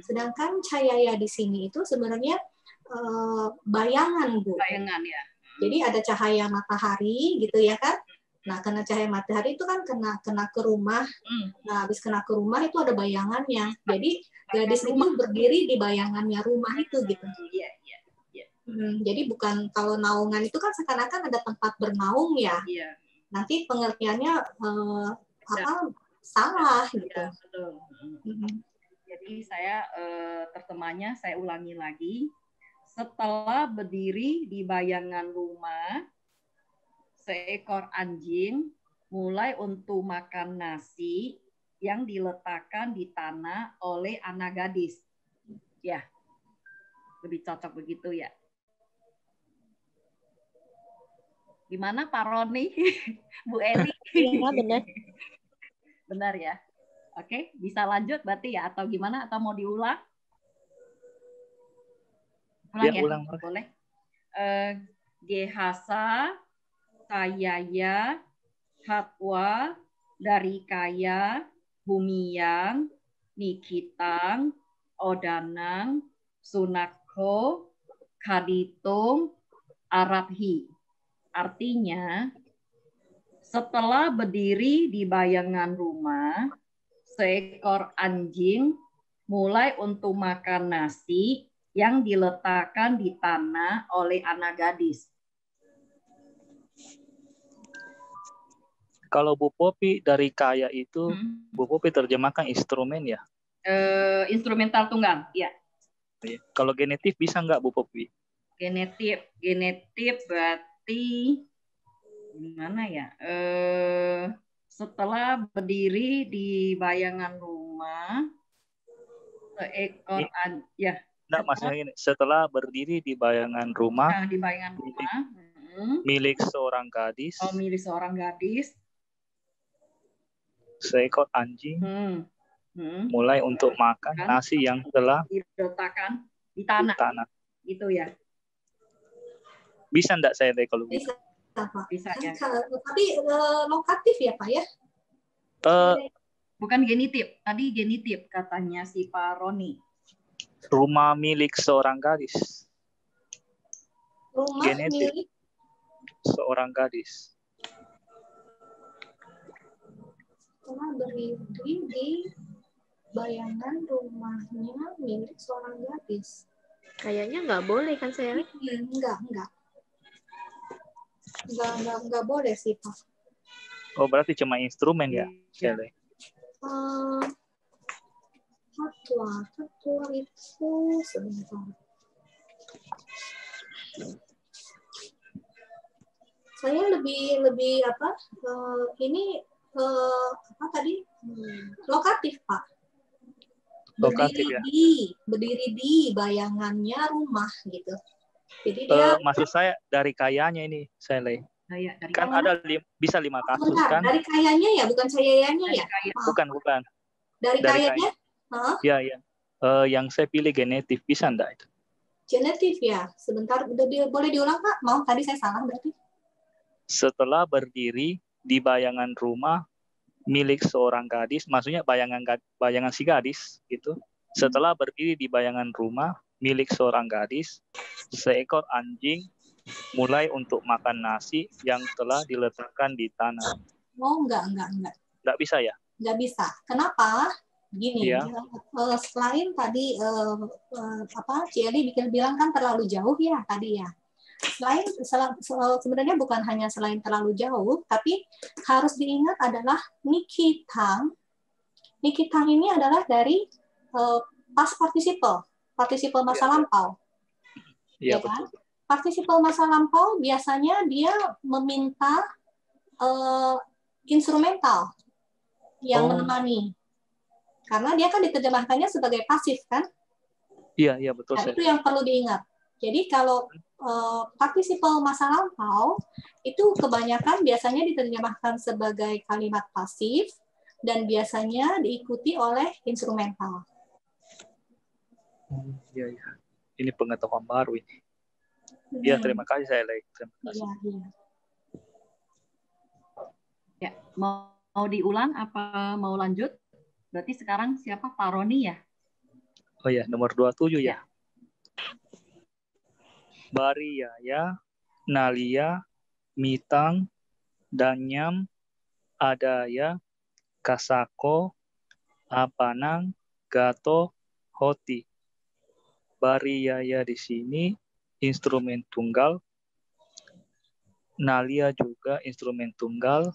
Sedangkan cahaya di sini itu sebenarnya bayangan Bu. Bayangan ya. Jadi ada cahaya matahari gitu ya kan. Nah, kena cahaya matahari itu kan kena ke rumah. Nah, habis kena ke rumah itu ada bayangannya. Jadi gadis itu berdiri di bayangannya rumah itu gitu. Iya. Jadi bukan, kalau naungan itu kan seakan-akan ada tempat bernaung ya. Iya. Nanti pengertiannya salah gitu. Ya, betul. Jadi saya terjemahnya saya ulangi lagi. Setelah berdiri di bayangan rumah, seekor anjing mulai untuk makan nasi yang diletakkan di tanah oleh anak gadis. Ya, lebih cocok begitu ya. Gimana Pak Roni? Bu Eli? Iya, benar. Benar ya. Oke, bisa lanjut berarti ya, atau gimana? Atau mau diulang? Ulang ya? Ulang. Boleh. Gehasa, Kayaya, Hatwa, dari Kaya, Bumiyang, Nikitang, Odanang, Sunakho, Kaditung, Arabhi. Artinya, setelah berdiri di bayangan rumah, seekor anjing mulai untuk makan nasi yang diletakkan di tanah oleh anak gadis. Kalau Bu Popi dari Kaya itu, Bu Popi terjemahkan instrumen ya? Instrumental tunggal, ya. Kalau genetif bisa nggak Bu Popi? Genetif berarti gimana ya? Setelah berdiri di bayangan rumah, seekor ya. Enggak, maksudnya ini, setelah berdiri di bayangan rumah, milik seorang gadis. Oh, milik seorang gadis. Seekor anjing mulai untuk makan nasi yang telah diletakkan di tanah. Gitu ya. Bisa enggak saya kalau bisa, Pak. Bisa ya. Tapi lokatif ya, Pak ya? Bukan genitif. Tadi genitif katanya si Pak Roni. Rumah milik seorang gadis. Rumah genetif milik seorang gadis. Setelah berdiri di bayangan rumahnya milik seorang gadis. Kayaknya nggak boleh kan saya? Enggak boleh sih, Pak. Oh, berarti cuma instrumen ya? Fatwa itu sebentar. Saya lebih ini apa tadi? Lokatif, Pak. Lokatif, ya. Berdiri di bayangannya rumah gitu. Jadi dia maksud saya dari kayanya ini, Sele. Kan ada bisa 5 kasus kan? Dari kayanya ya, bukan sayanya ya? Bukan. Dari kayanya? Ya. Yang saya pilih genetif, bisa enggak itu? Genetif ya. Sebentar, boleh diulang, Pak? Mau, tadi saya salah berarti. Setelah berdiri di bayangan rumah milik seorang gadis, maksudnya bayangan si gadis gitu. Setelah berdiri di bayangan rumah milik seorang gadis, seekor anjing mulai untuk makan nasi yang telah diletakkan di tanah. Oh, enggak. Enggak bisa ya? Enggak bisa. Kenapa? Gini, ya. Selain tadi Celi bilang kan terlalu jauh ya tadi ya. Sebenarnya bukan hanya selain terlalu jauh, tapi harus diingat adalah Nikitang. Nikitang ini adalah dari past participle masa lampau. Iya, ya kan? Participle masa lampau biasanya dia meminta instrumental yang menemani. Karena dia kan diterjemahkannya sebagai pasif kan? Iya betul. Nah, itu yang perlu diingat. Jadi kalau participle masa lampau itu kebanyakan biasanya diterjemahkan sebagai kalimat pasif dan biasanya diikuti oleh instrumental. Iya. Ini pengetahuan baru ini. Iya, terima kasih saya like. Terima kasih. Iya. Ya, mau diulang apa mau lanjut? Berarti sekarang siapa? Pak Roni ya? Oh ya, nomor 27 ya. Bariyaya, Nalia, Mitang, Danyam, Adaya, Kasako, Apanang, Gato, Hoti. Bariyaya di sini instrumen tunggal. Nalia juga instrumen tunggal.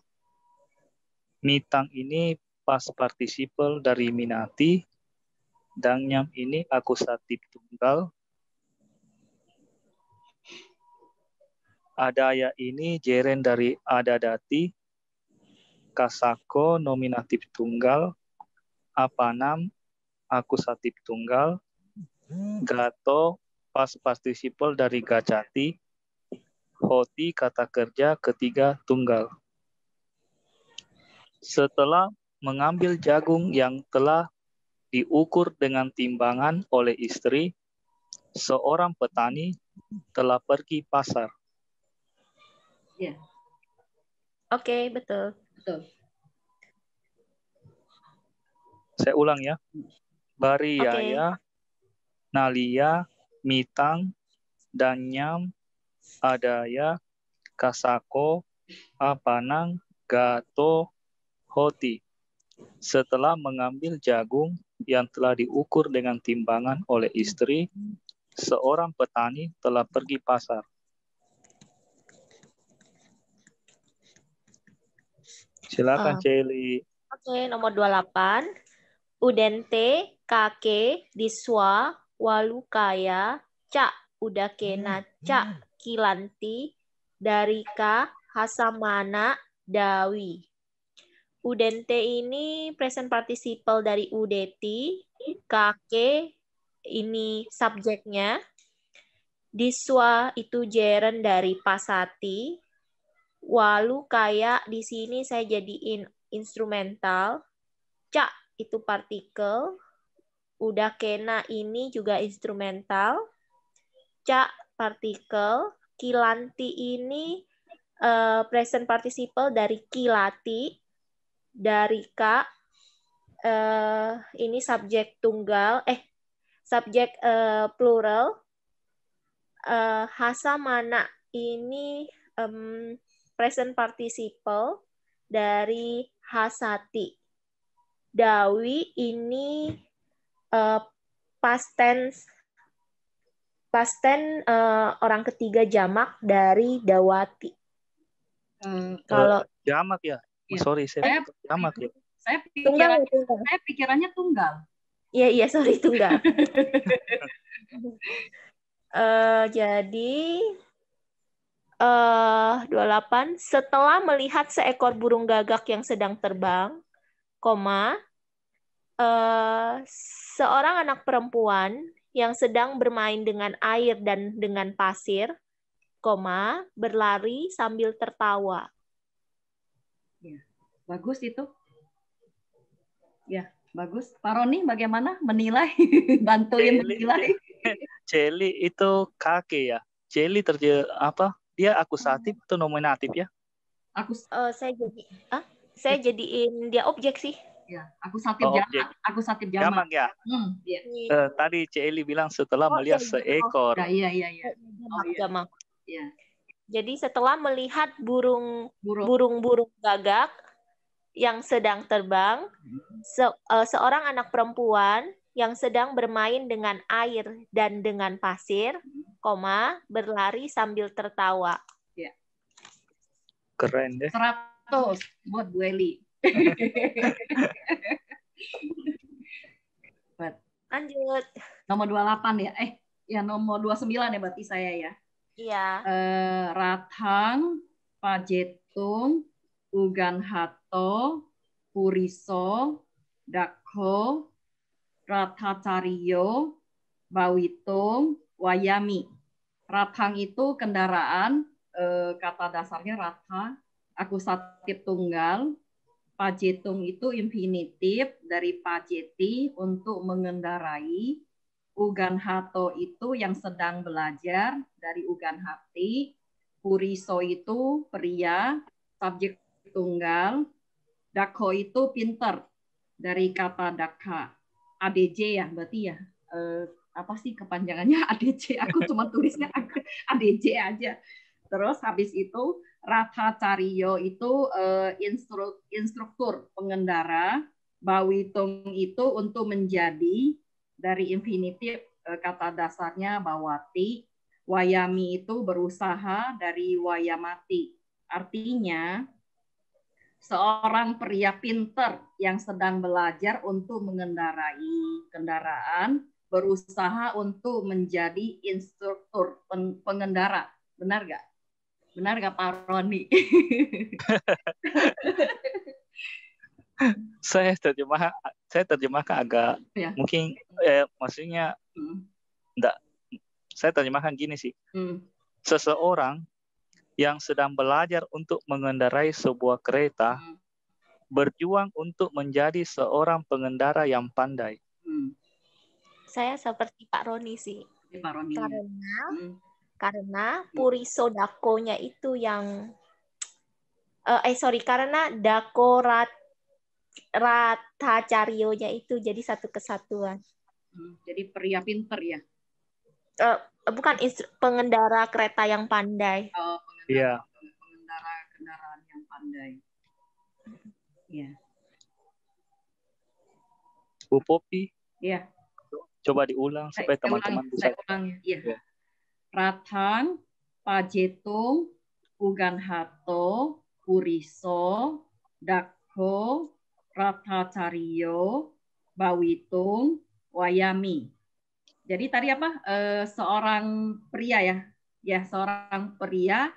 Mitang ini past participle dari minati. Danyam ini akusatif tunggal. Adaya ini jeren dari adadati. Kasako nominatif tunggal. Apanam akusatif tunggal. Gato past participle dari gacati. Hoti kata kerja ketiga tunggal. Setelah mengambil jagung yang telah diukur dengan timbangan oleh istri, seorang petani telah pergi pasar. Ya. Oke, betul. Saya ulang ya. Bariyaya, Nalia, Mitang, Danyam, Adaya, Kasako, Apanang, Gato, Hoti. Setelah mengambil jagung yang telah diukur dengan timbangan oleh istri, seorang petani telah pergi pasar. Silakan Celi. Oke, nomor 28. Udente, kake, diswa, walukaya, cak, udakena, cak, kilanti, darika, hasamana, dawi. Udente ini present participle dari udeti, kake ini subjeknya, diswa itu gerund dari pasati, walu kaya di sini saya jadiin instrumental, cak itu partikel, udah kena ini juga instrumental, cak partikel, kilanti ini present participle dari kilati, darika ini subjek tunggal, subjek plural, hasamana ini present participle dari hasati. Dawi ini past tense orang ketiga jamak dari dawati. Kalau jamak ya? Sorry, saya jamak ya. Saya pikirannya tunggal. Iya, sorry, tunggal. Jadi 28. Setelah melihat seekor burung gagak yang sedang terbang, seorang anak perempuan yang sedang bermain dengan air dan dengan pasir, berlari sambil tertawa. Ya, bagus itu. Ya, bagus. Pak Roni bagaimana menilai? Bantuin menilai. Celi itu kakek ya. Celi apa? Dia akusatif atau nominatif ya? Saya jadiin dia objek sih. Ya, akusatif jamak. Jamak ya. Ya. Tadi Celi bilang setelah melihat seekor. Iya. Jamak. Ya. Jadi setelah melihat burung-burung gagak yang sedang terbang, seorang anak perempuan yang sedang bermain dengan air dan dengan pasir, berlari sambil tertawa. Ya. Keren deh. 100 buat Bu Eli. Lanjut. Nomor 28 ya. Nomor 29 ya berarti saya ya. Iya. Rathang, Pajetung, Ugan Hato, Puriso, Dakho, Rathacariyo, Bawitung, Wayami. Rathang itu kendaraan, kata dasarnya ratha, akusatif tunggal. Pajetung itu infinitif dari pajeti untuk mengendarai. Ugan Hato itu yang sedang belajar dari Ugan Hati. Puriso itu pria, subjek tunggal. Dakho itu pinter dari kata dakha. ADJ ya berarti ya. Apa sih kepanjangannya ADJ? Aku cuma tulisnya ADJ aja. Terus habis itu Rathacariyo itu instruktur pengendara. Bawitung itu untuk menjadi dari infinitif, kata dasarnya bawati. Wayami itu berusaha dari wayamati. Artinya seorang pria pinter yang sedang belajar untuk mengendarai kendaraan berusaha untuk menjadi instruktur pengendara. Benar nggak? Benar nggak Pak Roni? Saya terjemahkan agak mungkin maksudnya enggak. Saya terjemahkan gini sih. Seseorang yang sedang belajar untuk mengendarai sebuah kereta berjuang untuk menjadi seorang pengendara yang pandai. Saya seperti Pak Roni sih. Pak Roni. Karena Puriso Dakonya itu yang karena Dako Rathacariyo-nya itu jadi satu kesatuan. Jadi pria pinter ya? Bukan pengendara kereta yang pandai. Pengendara kendaraan yang pandai. Ya. Bu Popi. Ya. Coba diulang supaya teman-teman bisa. Ya. Rathang, Pajetung, Ugan Hato, Puriso, Dakho, Rathacariyo, Bawitung, Wayami. Jadi tadi apa? Seorang pria ya, seorang pria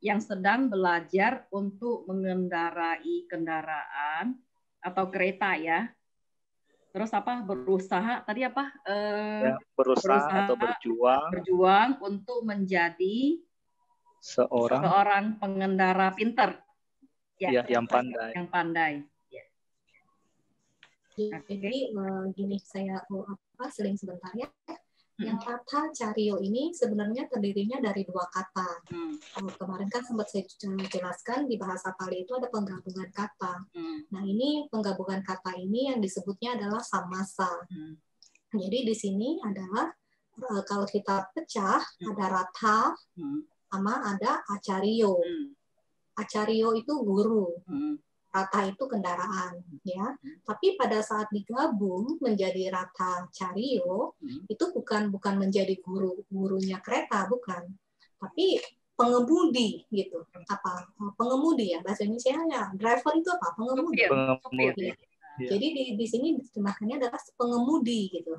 yang sedang belajar untuk mengendarai kendaraan atau kereta ya. Terus apa? Berusaha tadi apa? Berusaha atau berjuang untuk menjadi seorang pengendara pintar. Ya, yang pandai. Yang pandai. Ya. Jadi gini, saya seling sebentar ya. Yang Rathacariyo ini sebenarnya terdirinya dari dua kata. Kemarin kan sempat saya jelaskan di bahasa Pali itu ada penggabungan kata. Nah ini penggabungan kata ini yang disebutnya adalah samasa. Jadi di sini adalah kalau kita pecah ada ratha sama ada acariyo. Acariyo itu guru. Ratha itu kendaraan, ya. Tapi pada saat digabung menjadi Rathacariyo, itu bukan menjadi gurunya kereta, bukan. Tapi pengemudi gitu. Apa? Pengemudi ya bahasa Indonesia ya. Driver itu apa? Pengemudi. Pengemudi. Ya. Jadi di sini diterjemahkannya adalah pengemudi gitu.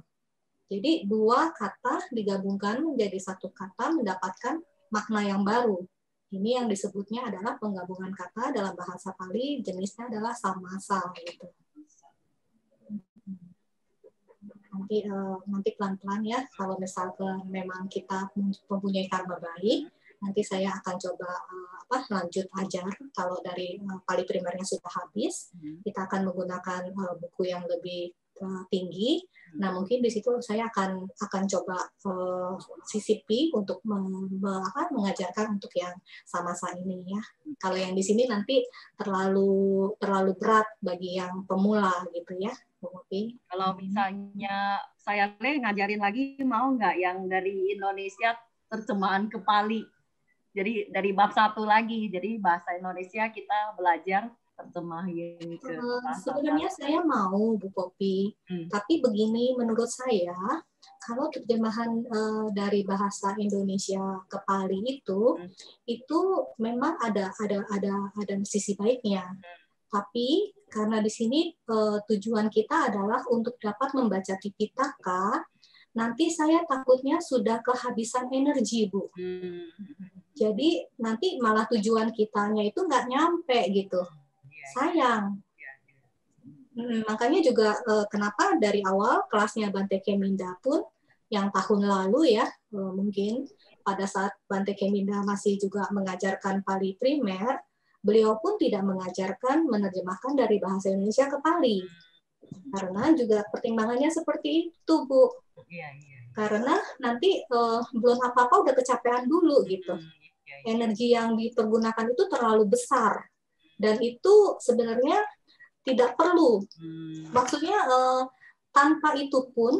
Jadi dua kata digabungkan menjadi satu kata mendapatkan makna yang baru. Ini yang disebutnya adalah penggabungan kata dalam bahasa Pali, jenisnya adalah samasa gitu. Nanti pelan-pelan ya, kalau misalkan memang kita mempunyai karma baik, nanti saya akan coba lanjut ajar. Kalau dari Pali primernya sudah habis, kita akan menggunakan buku yang lebih tinggi. Nah, mungkin di situ saya akan coba sisipi untuk mengajarkan untuk yang samasa ini ya. Kalau yang di sini nanti terlalu berat bagi yang pemula gitu ya. Kalau misalnya saya ngajarin lagi, mau nggak yang dari Indonesia terjemahan ke Pali? Jadi dari bab 1 lagi, jadi bahasa Indonesia kita belajar terjemahin ke bahasa sebenarnya Pali. Saya mau Bu Popi, tapi begini menurut saya, kalau terjemahan dari bahasa Indonesia ke Pali itu memang ada sisi baiknya. Tapi karena di sini tujuan kita adalah untuk dapat membaca Tipitaka, nanti saya takutnya sudah kehabisan energi, Bu. Jadi nanti malah tujuan kitanya itu nggak nyampe gitu. Sayang. Makanya juga kenapa dari awal kelasnya Bante Keminda pun yang tahun lalu ya, mungkin pada saat Bante Keminda masih juga mengajarkan Pali primer, beliau pun tidak mengajarkan menerjemahkan dari bahasa Indonesia ke Pali. Karena juga pertimbangannya seperti itu, Bu. Karena nanti belum apa-apa udah kecapean dulu gitu. Energi yang dipergunakan itu terlalu besar. Dan itu sebenarnya tidak perlu. Maksudnya tanpa itu pun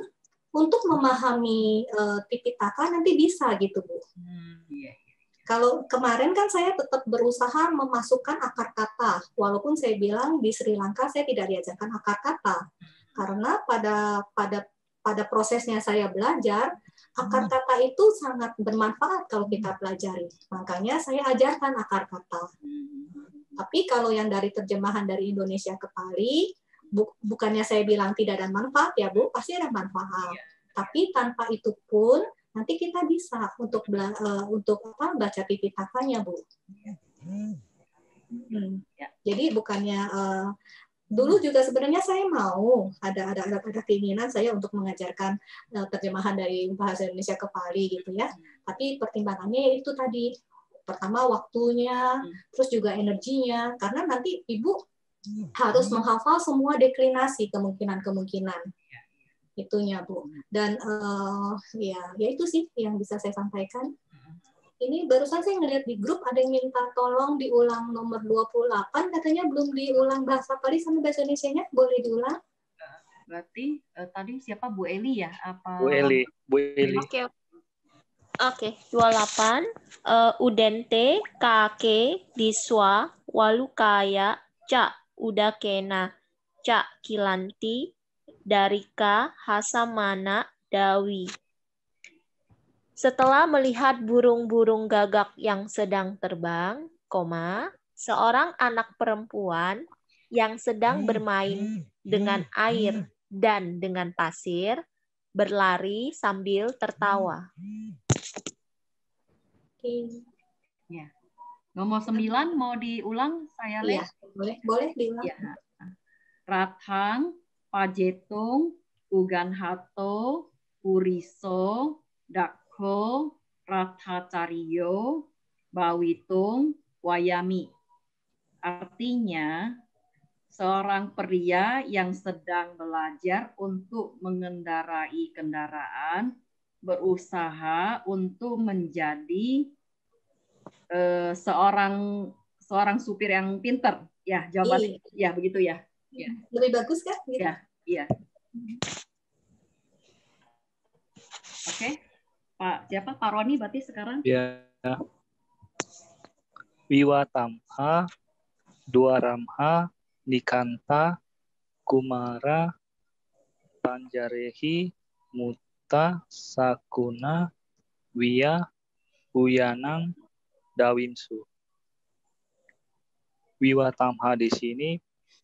untuk memahami Tipitaka nanti bisa gitu, Bu. Kalau kemarin kan saya tetap berusaha memasukkan akar kata, walaupun saya bilang di Sri Lanka saya tidak diajarkan akar kata, karena pada prosesnya saya belajar, akar kata itu sangat bermanfaat kalau kita pelajari. Makanya saya ajarkan akar kata. Tapi kalau yang dari terjemahan dari Indonesia ke Pali, bukannya saya bilang tidak ada manfaat ya Bu, pasti ada manfaat. Tapi tanpa itu pun nanti kita bisa untuk baca Tipitakanya, Bu. Jadi bukannya dulu juga sebenarnya saya mau ada keinginan saya untuk mengajarkan terjemahan dari bahasa Indonesia ke Pali gitu ya. Tapi pertimbangannya itu tadi, pertama waktunya, terus juga energinya, karena nanti Ibu harus menghafal semua deklinasi kemungkinan itunya, Bu. Dan ya itu sih yang bisa saya sampaikan. Ini barusan saya ngeliat di grup ada yang minta tolong diulang nomor 28, katanya belum diulang bahasa Pali sama bahasa Indonesianya, boleh diulang? Berarti tadi siapa, Bu Eli ya? Apa? Bu Eli. Oke, 28. Udente, kake, diswa, walukaya, ca, udakena, ca, kilanti, darika, hasamana, dawi. Setelah melihat burung-burung gagak yang sedang terbang, seorang anak perempuan yang sedang bermain dengan air dan dengan pasir, berlari sambil tertawa. Ya. Nomor 9 mau diulang saya Iya, boleh diulang. Ya. Rathang, Pajetung, Uganhato, Puriso, Dakho, Rathacaryo, Bawitung, Wayami. Artinya, seorang pria yang sedang belajar untuk mengendarai kendaraan berusaha untuk menjadi seorang supir yang pintar. Ya, jawaban ya begitu ya. Ya. Lebih bagus kan? Gitu? Ya, iya. Oke. Pak siapa? Pak Roni berarti sekarang? Ya. Wiwatamha, Dwaramha, Nikanta, Kumara, Panjarehi, Muta, Sakuna, Wiya, Uyanang, Dawinsu. Wiwatamha di sini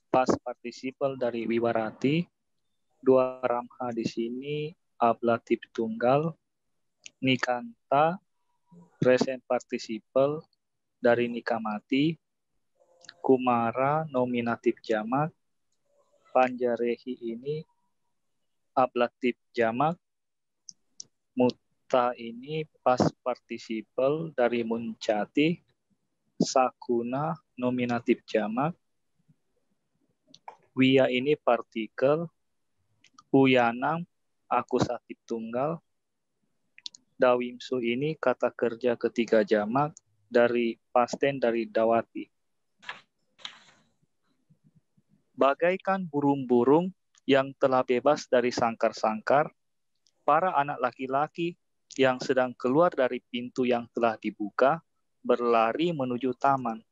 past participle dari Wiwarati, Dwaramha di sini ablatif tunggal, Nikanta present participle dari nikamati, kumara nominatif jamak, panjarehi ini ablatif jamak, muta ini past participle dari muncati, sakuna nominatif jamak, wiya ini partikel, uyanam akusatif tunggal, dawimsu ini kata kerja ketiga jamak dari pasten dari dawati. Bagaikan burung-burung yang telah bebas dari sangkar-sangkar, para anak laki-laki yang sedang keluar dari pintu yang telah dibuka berlari menuju taman.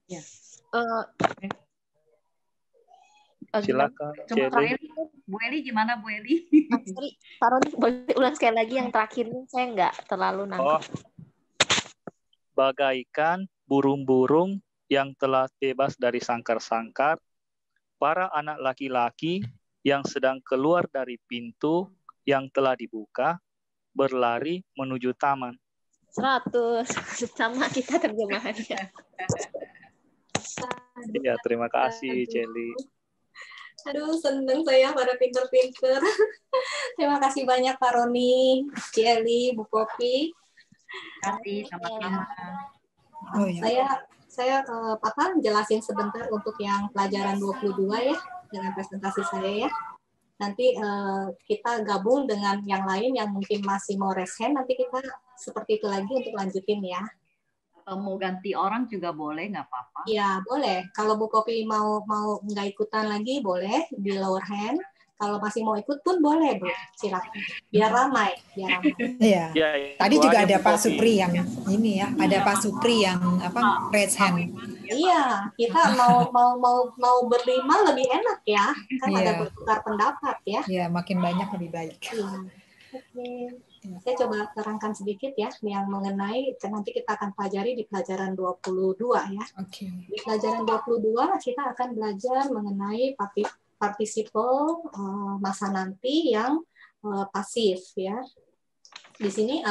Ya. Silakan, Coba Celi. terakhir, Bu Eli gimana Bu Eli? Sorry, Pak Roni, boleh ulang sekali lagi yang terakhirnya, saya nggak terlalu nangkep. Bagaikan burung-burung yang telah bebas dari sangkar-sangkar, para anak laki-laki yang sedang keluar dari pintu yang telah dibuka berlari menuju taman. 100 sama kita terjemahannya. Ya, terima kasih, Celi. Aduh, seneng saya pada pinter-pinter. Terima kasih banyak Pak Roni, Celi, Bu Popi. Terima kasih, sama-sama. Oh, ya. Saya jelasin sebentar untuk yang pelajaran 22 ya, dengan presentasi saya ya. Nanti kita gabung dengan yang lain yang mungkin masih mau raise hand, nanti kita seperti itu lagi untuk lanjutin ya. Atau mau ganti orang juga boleh, nggak apa-apa. Ya, boleh. Kalau Bu Popi mau nggak ikutan lagi, boleh di lower hand. Kalau masih mau ikut pun boleh, Bu. Silakan. Biar ramai. Iya. Ya, Tadi itu juga aja, ada Bu Pak Popi. Supri yang ini ya, ada Pak Supri yang raise hand. Iya, kita mau berlima lebih enak ya. Kan ada bertukar pendapat ya. Iya, makin banyak lebih baik. Iya. Oke. Saya coba terangkan sedikit ya yang mengenai nanti kita akan pelajari di pelajaran 22 ya. Oke. Di pelajaran 22 kita akan belajar mengenai participle masa nanti yang pasif ya. Di sini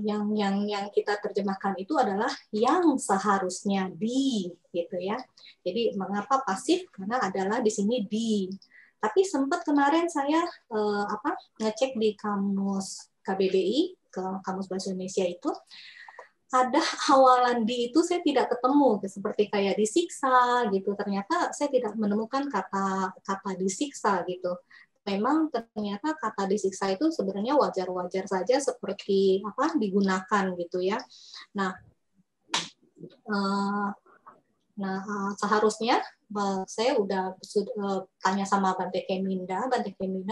yang kita terjemahkan itu adalah yang seharusnya di gitu ya. Jadi mengapa pasif? Karena adalah di sini di. Tapi sempat kemarin saya ngecek di kamus KBBI, kamus bahasa Indonesia itu ada awalan di itu saya tidak ketemu, seperti kayak disiksa gitu. Ternyata saya tidak menemukan kata disiksa gitu. Memang ternyata kata disiksa itu sebenarnya wajar-wajar saja seperti digunakan gitu ya. Nah, seharusnya saya udah tanya sama Bante Keminda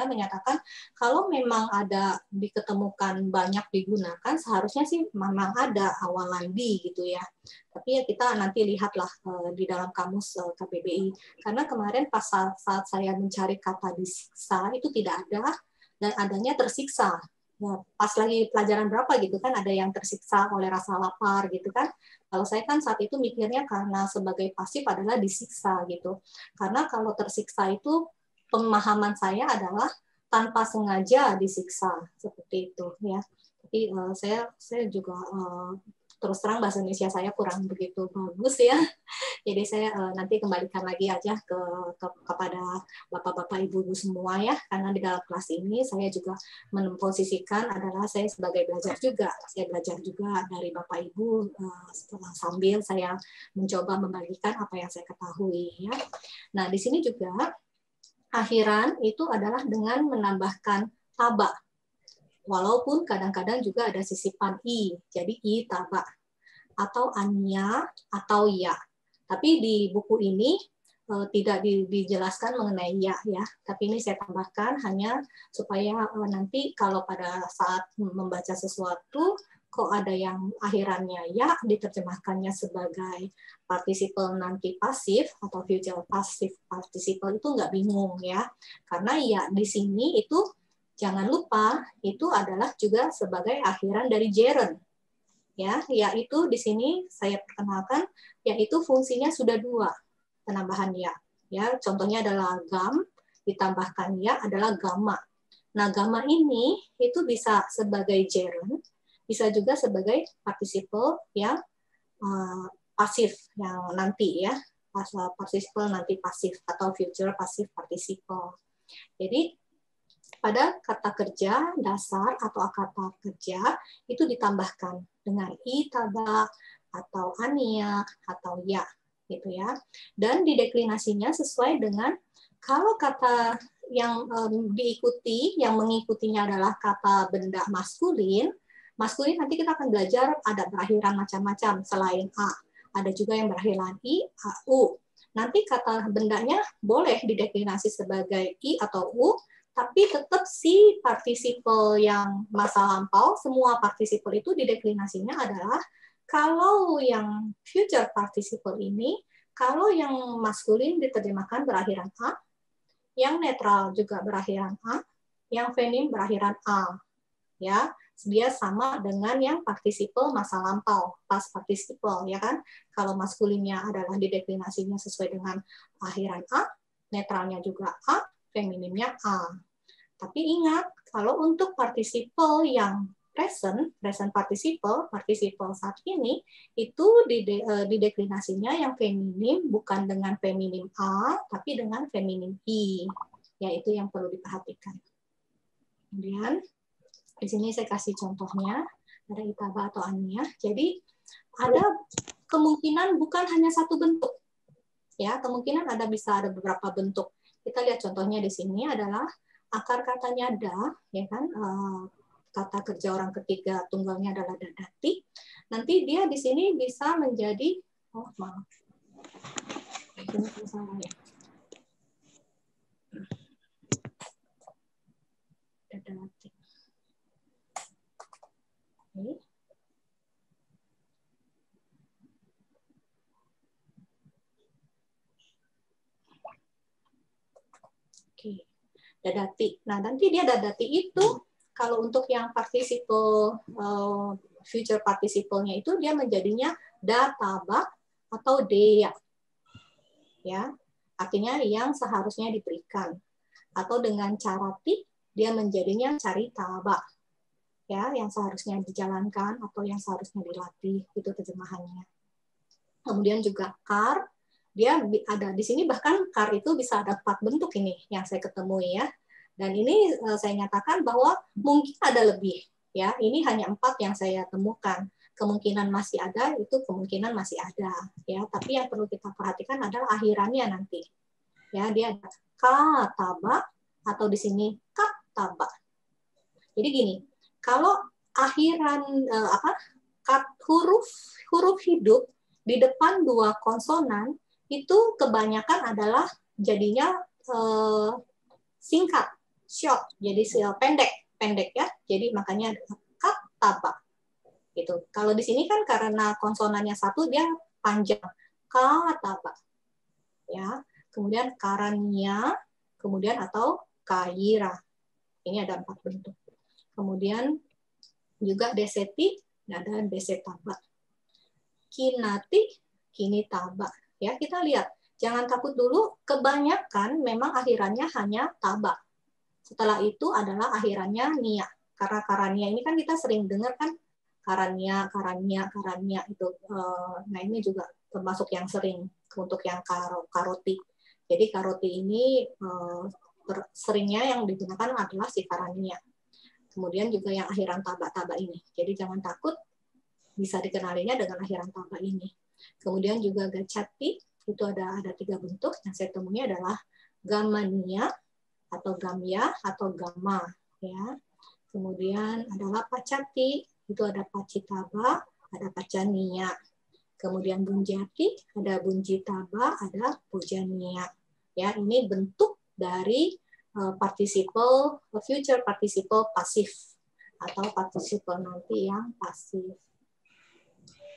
menyatakan kalau memang ada diketemukan banyak digunakan, seharusnya sih memang ada awalan di gitu ya. Tapi ya kita nanti lihatlah di dalam kamus KBBI. Karena kemarin pas saat saya mencari kata disiksa itu tidak ada, dan adanya tersiksa. Ya, pas lagi pelajaran berapa gitu kan ada yang tersiksa oleh rasa lapar gitu kan. Kalau saya kan saat itu mikirnya karena sebagai pasif adalah disiksa gitu. Karena kalau tersiksa itu pemahaman saya adalah tanpa sengaja disiksa seperti itu ya. Tapi saya juga terus terang bahasa Indonesia saya kurang begitu bagus ya. Jadi saya nanti kembalikan lagi aja kepada Bapak-bapak Ibu-ibu semua ya, karena di dalam kelas ini saya juga memposisikan adalah saya sebagai belajar juga. Saya belajar juga dari Bapak Ibu sambil saya mencoba membagikan apa yang saya ketahui ya. Nah, di sini juga akhiran itu adalah dengan menambahkan taba. Walaupun kadang-kadang juga ada sisipan i, jadi i taba atau anya atau ya. Tapi di buku ini tidak dijelaskan mengenai ya, tapi ini saya tambahkan hanya supaya nanti kalau pada saat membaca sesuatu kok ada yang akhirannya ya diterjemahkannya sebagai participle nanti pasif atau future passive participle itu nggak bingung ya, karena ya di sini itu jangan lupa itu adalah juga sebagai akhiran dari gerund. Ya, yaitu di sini saya perkenalkan, yaitu fungsinya sudah dua, penambahan ya. Ya, contohnya adalah gam, ditambahkan ya adalah gamma. Nah, gamma ini itu bisa sebagai gerund, bisa juga sebagai participle yang pasif yang nanti ya, participle nanti pasif atau future passive participle. Jadi pada kata kerja dasar atau kata kerja itu ditambahkan dengan i tabak atau aniak atau ya gitu ya. Dan dideklinasinya sesuai dengan kalau kata yang diikuti, yang mengikutinya adalah kata benda maskulin. Maskulin nanti kita akan belajar ada berakhiran macam-macam selain a. Ada juga yang berakhiran i, a, u. Nanti kata bendanya boleh dideklinasi sebagai i atau u, tapi tetap si participle yang masa lampau, semua participle itu dideklinasinya adalah kalau yang future participle ini, kalau yang maskulin diterjemahkan berakhiran a, yang netral juga berakhiran a, yang feminim berakhiran a. Ya, dia sama dengan yang participle masa lampau, past participle, ya kan? Kalau maskulinnya adalah dideklinasinya sesuai dengan akhiran a, netralnya juga a, feminimnya a. Tapi ingat, kalau untuk participle yang present participle saat ini, itu dideklinasinya yang feminim bukan dengan feminim a, tapi dengan feminim i. Yaitu yang perlu diperhatikan. Kemudian, di sini saya kasih contohnya, ada itaba atau ania. Jadi ada kemungkinan bukan hanya satu bentuk, ya kemungkinan bisa ada beberapa bentuk. Kita lihat contohnya di sini adalah akar katanya da, ya kan, kata kerja orang ketiga tunggalnya adalah dadati. Nanti dia di sini bisa menjadi, oh maaf, ini salah ya. Dadati. Oke, dadati. Nah, nanti dia dadati itu kalau untuk yang participle future participle-nya itu dia menjadinya databa atau dea. Ya. Artinya yang seharusnya diberikan. Atau dengan carati dia menjadinya caritaba. Ya, yang seharusnya dijalankan atau yang seharusnya dilatih, itu terjemahannya. Kemudian juga kar, dia ada di sini bahkan kar itu bisa ada 4 bentuk ini yang saya ketemui ya. Dan ini saya nyatakan bahwa mungkin ada lebih ya. Ini hanya 4 yang saya temukan. Kemungkinan masih ada, itu kemungkinan masih ada ya. Tapi yang perlu kita perhatikan adalah akhirannya nanti. Ya, dia ada kataba atau di sini kataba. Jadi gini, kalau akhiran huruf hidup di depan 2 konsonan itu kebanyakan adalah jadinya singkat, short, jadi pendek ya. Jadi makanya kataba. Gitu. Kalau di sini kan karena konsonannya satu dia panjang, kataba. Ya. Kemudian karania, kemudian atau kaira. Ini ada 4 bentuk. Kemudian juga deseti, ada desetaba. Kinati, kinitaba. Ya, kita lihat. Jangan takut dulu, kebanyakan memang akhirannya hanya taba. Setelah itu adalah akhirannya nia. Karena karania ini kan kita sering dengar kan, karania itu. Nah, ini juga termasuk yang sering untuk yang karoti. Jadi karoti ini seringnya yang digunakan adalah si karania. Kemudian juga yang akhiran taba ini. Jadi jangan takut, bisa dikenalinya dengan akhiran taba ini. Kemudian juga gacati, itu ada 3 bentuk. Yang saya temui adalah gamania, atau gamya, atau gamma. Ya. Kemudian adalah pacati, itu ada pacitaba, ada pacania. Kemudian bunjati, ada bunjitaba, ada pujania. Ya, ini bentuk dari future participle pasif atau participle nanti yang pasif.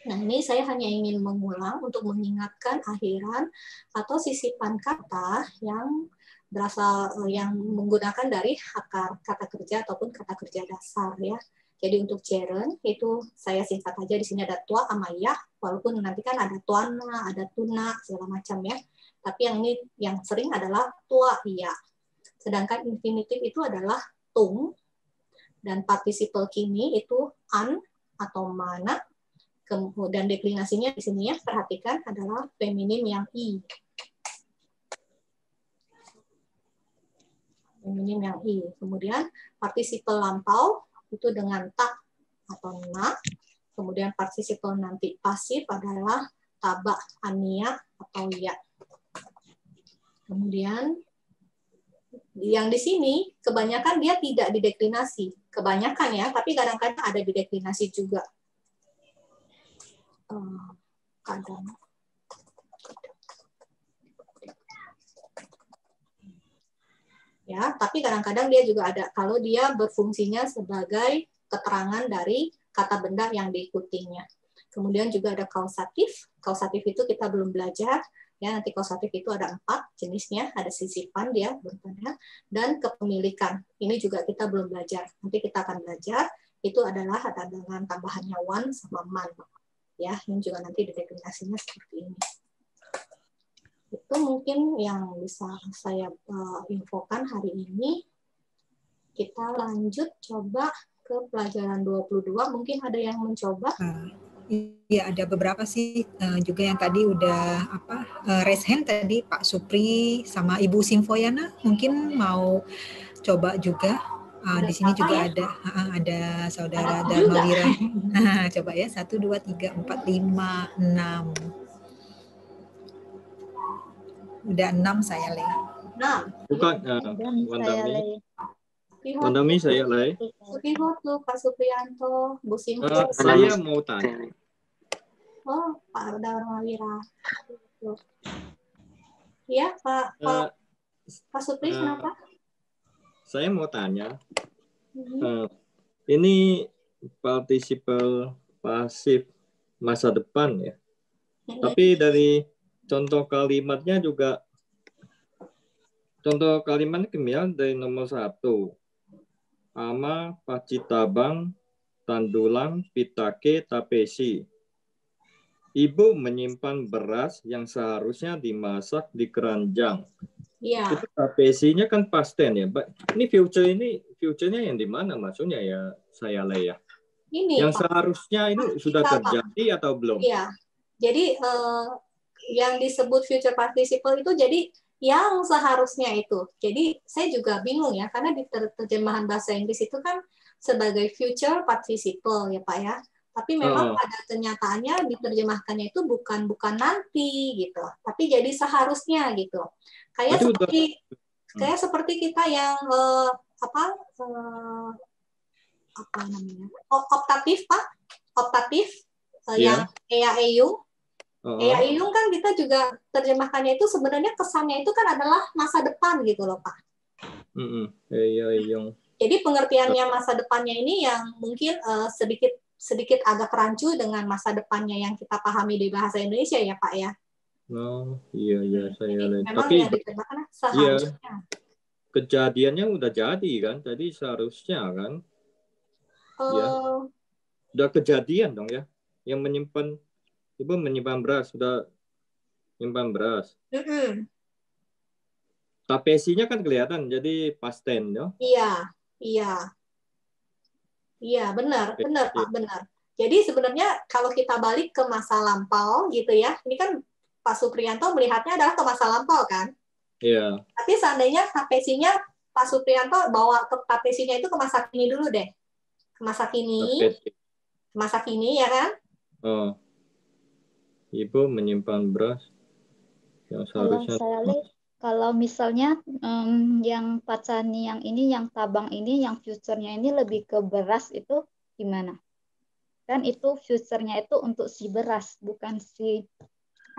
Nah, ini saya hanya ingin mengulang untuk mengingatkan akhiran atau sisipan kata yang berasal yang menggunakan dari akar kata kerja ataupun kata kerja dasar ya. Jadi untuk gerund itu saya singkat aja, di sini ada tua sama ya, walaupun nanti kan ada tuana, ada tuna segala macam ya. Tapi yang ini yang sering adalah tua iya. Sedangkan infinitif itu adalah tung, dan participle kini itu an, atau mana. Kemudian deklinasinya di sini ya, perhatikan adalah feminim yang I. Feminim yang I. Kemudian partisipal lampau itu dengan tak atau na. Kemudian partisipal nanti pasif adalah tabak, ania, atau ya. Kemudian yang di sini kebanyakan dia tidak dideklinasi. Kebanyakan ya, tapi kadang-kadang ada dideklinasi juga. Kadang. Ya, tapi kadang-kadang dia juga ada kalau dia berfungsinya sebagai keterangan dari kata benda yang diikutinya. Kemudian juga ada kausatif. Kausatif itu kita belum belajar. Ya, nanti kausatif itu ada 4 jenisnya. Ada sisipan dia bertanda dan kepemilikan. Ini juga kita belum belajar. Nanti kita akan belajar. Itu adalah ada dengan tambahannya one sama man. Ya, ini juga nanti deklinasinya seperti ini. Itu mungkin yang bisa saya infokan hari ini. Kita lanjut coba ke pelajaran 22. Mungkin ada yang mencoba. Iya, ada beberapa sih juga yang tadi udah raise hand tadi Pak Supri sama Ibu Simfoyana mungkin mau coba juga. Di sini juga ya? ada saudara Dharmawira. Coba ya, 1, 2, 3, 4, 5, 6. Udah 6 saya Le. 6. Bukan, Wandami saya Le. Sukihotu, Pak Supriyanto, Bu Simpo. Saya mau tanya. Oh, Pak Dharmawira. Iya, Pak Supri, kenapa? Saya mau tanya. Ini partisipal pasif masa depan ya. Tapi dari contoh kalimatnya juga, contoh kalimatnya kemudian dari nomor 1. Ama, pacitabang, tandulang, pitake, tapesi. Ibu menyimpan beras yang seharusnya dimasak di keranjang. Iya. Itu tapesinya kan past tense ya, Mbak. Ini future-nya yang di mana maksudnya ya, saya Le ya? Ini yang Pak, seharusnya ini sudah terjadi atau belum? Iya. Jadi yang disebut future participle itu jadi yang seharusnya itu. Jadi saya juga bingung ya, karena di terjemahan bahasa Inggris itu kan sebagai future participle ya Pak ya. Tapi memang pada kenyataannya diterjemahkannya itu bukan nanti gitu, tapi jadi seharusnya gitu. Kayak seperti kita yang apa namanya? Optatif Pak, optatif yang ea eyung. Ea eyung kan kita juga terjemahkannya itu sebenarnya kesannya itu kan adalah masa depan gitu loh Pak. Ea eyung. Jadi pengertiannya masa depannya ini yang mungkin sedikit agak rancu dengan masa depannya yang kita pahami di bahasa Indonesia ya Pak ya. Oh iya saya lihat. Memang Tapi yang diterjemahkan seharusnya. Iya, kejadiannya udah jadi kan, tadi seharusnya kan. Ya. Udah kejadian dong ya. Yang Ibu menyimpan beras, sudah menyimpan beras. Tapesinya kan kelihatan, jadi past tense ya. Iya, benar Pak, benar. Jadi sebenarnya kalau kita balik ke masa lampau gitu ya, ini kan Pak Supriyanto melihatnya adalah ke masa lampau kan? Iya. Tapi seandainya tapesinya Pak Supriyanto bawa ke tapesinya itu ke masa kini dulu deh. Ke masa kini ya kan? Ibu menyimpan beras yang seharusnya. Kalau misalnya yang pacani yang ini, yang tabang ini, yang future-nya ini lebih ke beras itu gimana? Kan itu future-nya itu untuk si beras, bukan si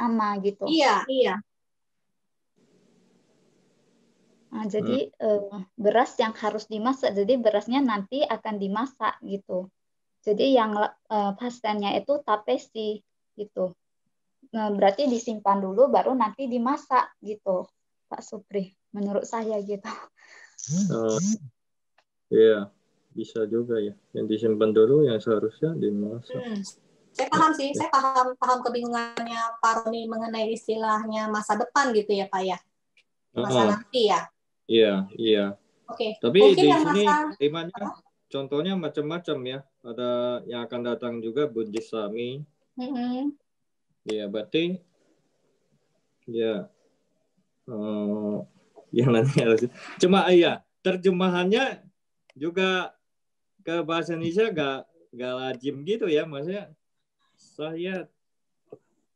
ama gitu. Iya. Nah, jadi beras yang harus dimasak, jadi berasnya nanti akan dimasak gitu. Jadi yang pastennya itu tapesi gitu. Nah, berarti disimpan dulu baru nanti dimasak gitu. Pak Supri, menurut saya gitu. Iya, bisa juga ya. Yang disimpan dulu, yang seharusnya dimasak. Saya paham sih, saya paham kebingungannya Pak Roni mengenai istilahnya masa depan gitu ya Pak ya. Masa nanti ya. Iya. Oke. Tapi mungkin di sini temanya contohnya macam-macam ya. ada yang akan datang juga Bunjisami. Ya, berarti ya yang nanti harus. Cuma iya, terjemahannya juga ke bahasa Indonesia gak lazim gitu ya, maksudnya saya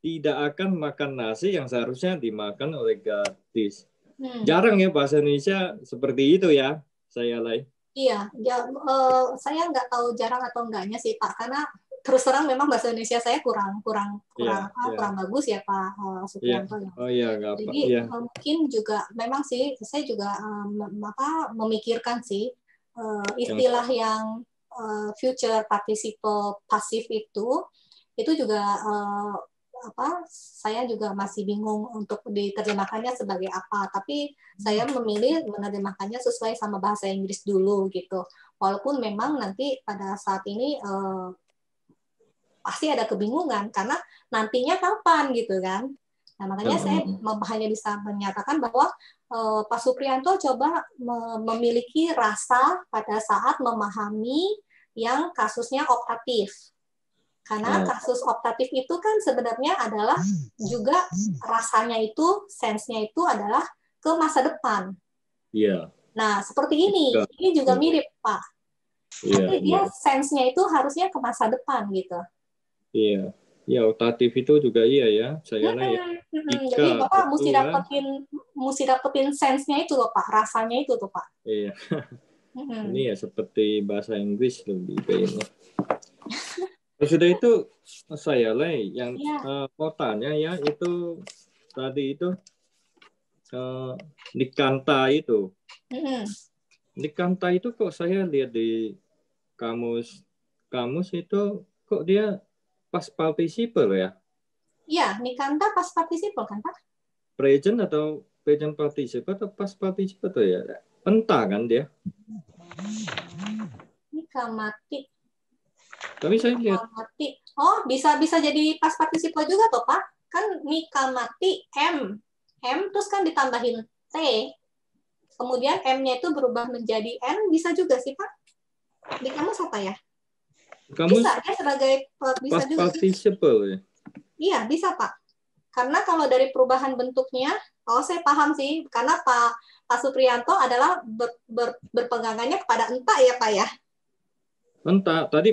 tidak akan makan nasi yang seharusnya dimakan oleh gadis. Jarang ya bahasa Indonesia seperti itu ya, saya Lai. Iya, saya nggak tahu jarang atau enggaknya sih Pak, karena terus terang memang bahasa Indonesia saya kurang bagus ya Pak Supriyanto. Oh iya, nggak apa. Jadi mungkin juga memang sih saya juga memikirkan sih istilah yang future participle passive itu juga saya juga masih bingung untuk diterjemahkannya sebagai apa, tapi saya memilih menerjemahkannya sesuai sama bahasa Inggris dulu gitu. Walaupun memang nanti pada saat ini pasti ada kebingungan karena nantinya kapan gitu kan. Nah, makanya saya hanya bisa menyatakan bahwa Pak Supriyanto coba memiliki rasa pada saat memahami yang kasusnya optatif. Karena kasus optatif itu kan sebenarnya adalah juga rasanya itu, sense-nya itu adalah ke masa depan. Iya. Nah, seperti ini juga mirip, Pak. Tapi dia sense-nya itu harusnya ke masa depan gitu. Iya. Ya, optatif itu juga iya ya. Saya jadi Bapak mesti dapetin sense-nya itu loh, Pak. Rasanya itu tuh, Pak. Iya. Ini ya seperti bahasa Inggris lebih kayak ini. Sudah itu saya yang mau tanya ya, itu tadi itu Nikanta itu. Nikanta itu kok saya lihat di kamus itu kok dia past participle ya? Iya, Nikanta past participle kan Pak? Present atau present participle atau past participle tuh ya? Entah kan dia? Nikamati. Tapi saya lihat. Oh, bisa jadi past participle juga toh Pak? Kan nikamati M terus kan ditambahin T. Kemudian M-nya itu berubah menjadi N, bisa juga sih Pak? Di kamus apa ya? Bisa ya sebagai bisa past juga. Participle ya? Iya, bisa Pak. Karena kalau dari perubahan bentuknya, saya paham sih, karena Pak Supriyanto adalah berpegangannya kepada entah ya Pak ya. Entah, tadi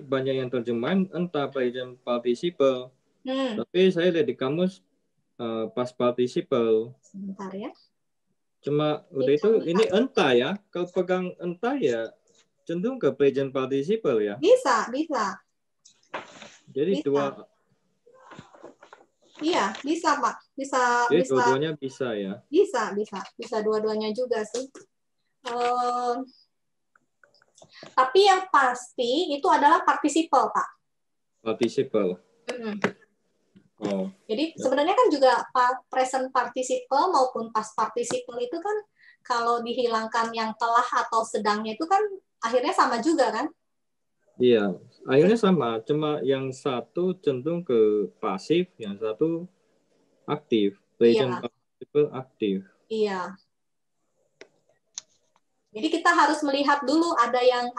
banyak yang terjemahan entah present participle. Tapi saya lihat di kamus past participle. Sebentar ya. Cuma udah itu ini entah ya. Kalau pegang entah ya cenderung ke present participle ya. Bisa. Jadi bisa. dua. Iya, bisa Pak. Bisa. Dua-duanya bisa ya. Bisa dua-duanya juga sih. Tapi yang pasti itu adalah participle, Pak. Participle. Oh. Jadi sebenarnya kan juga present participle maupun past participle itu kan kalau dihilangkan yang telah atau sedangnya itu kan akhirnya sama juga kan? Iya, akhirnya sama. Cuma yang satu cenderung ke pasif, yang satu aktif. Present participle aktif. Iya. Jadi kita harus melihat dulu ada yang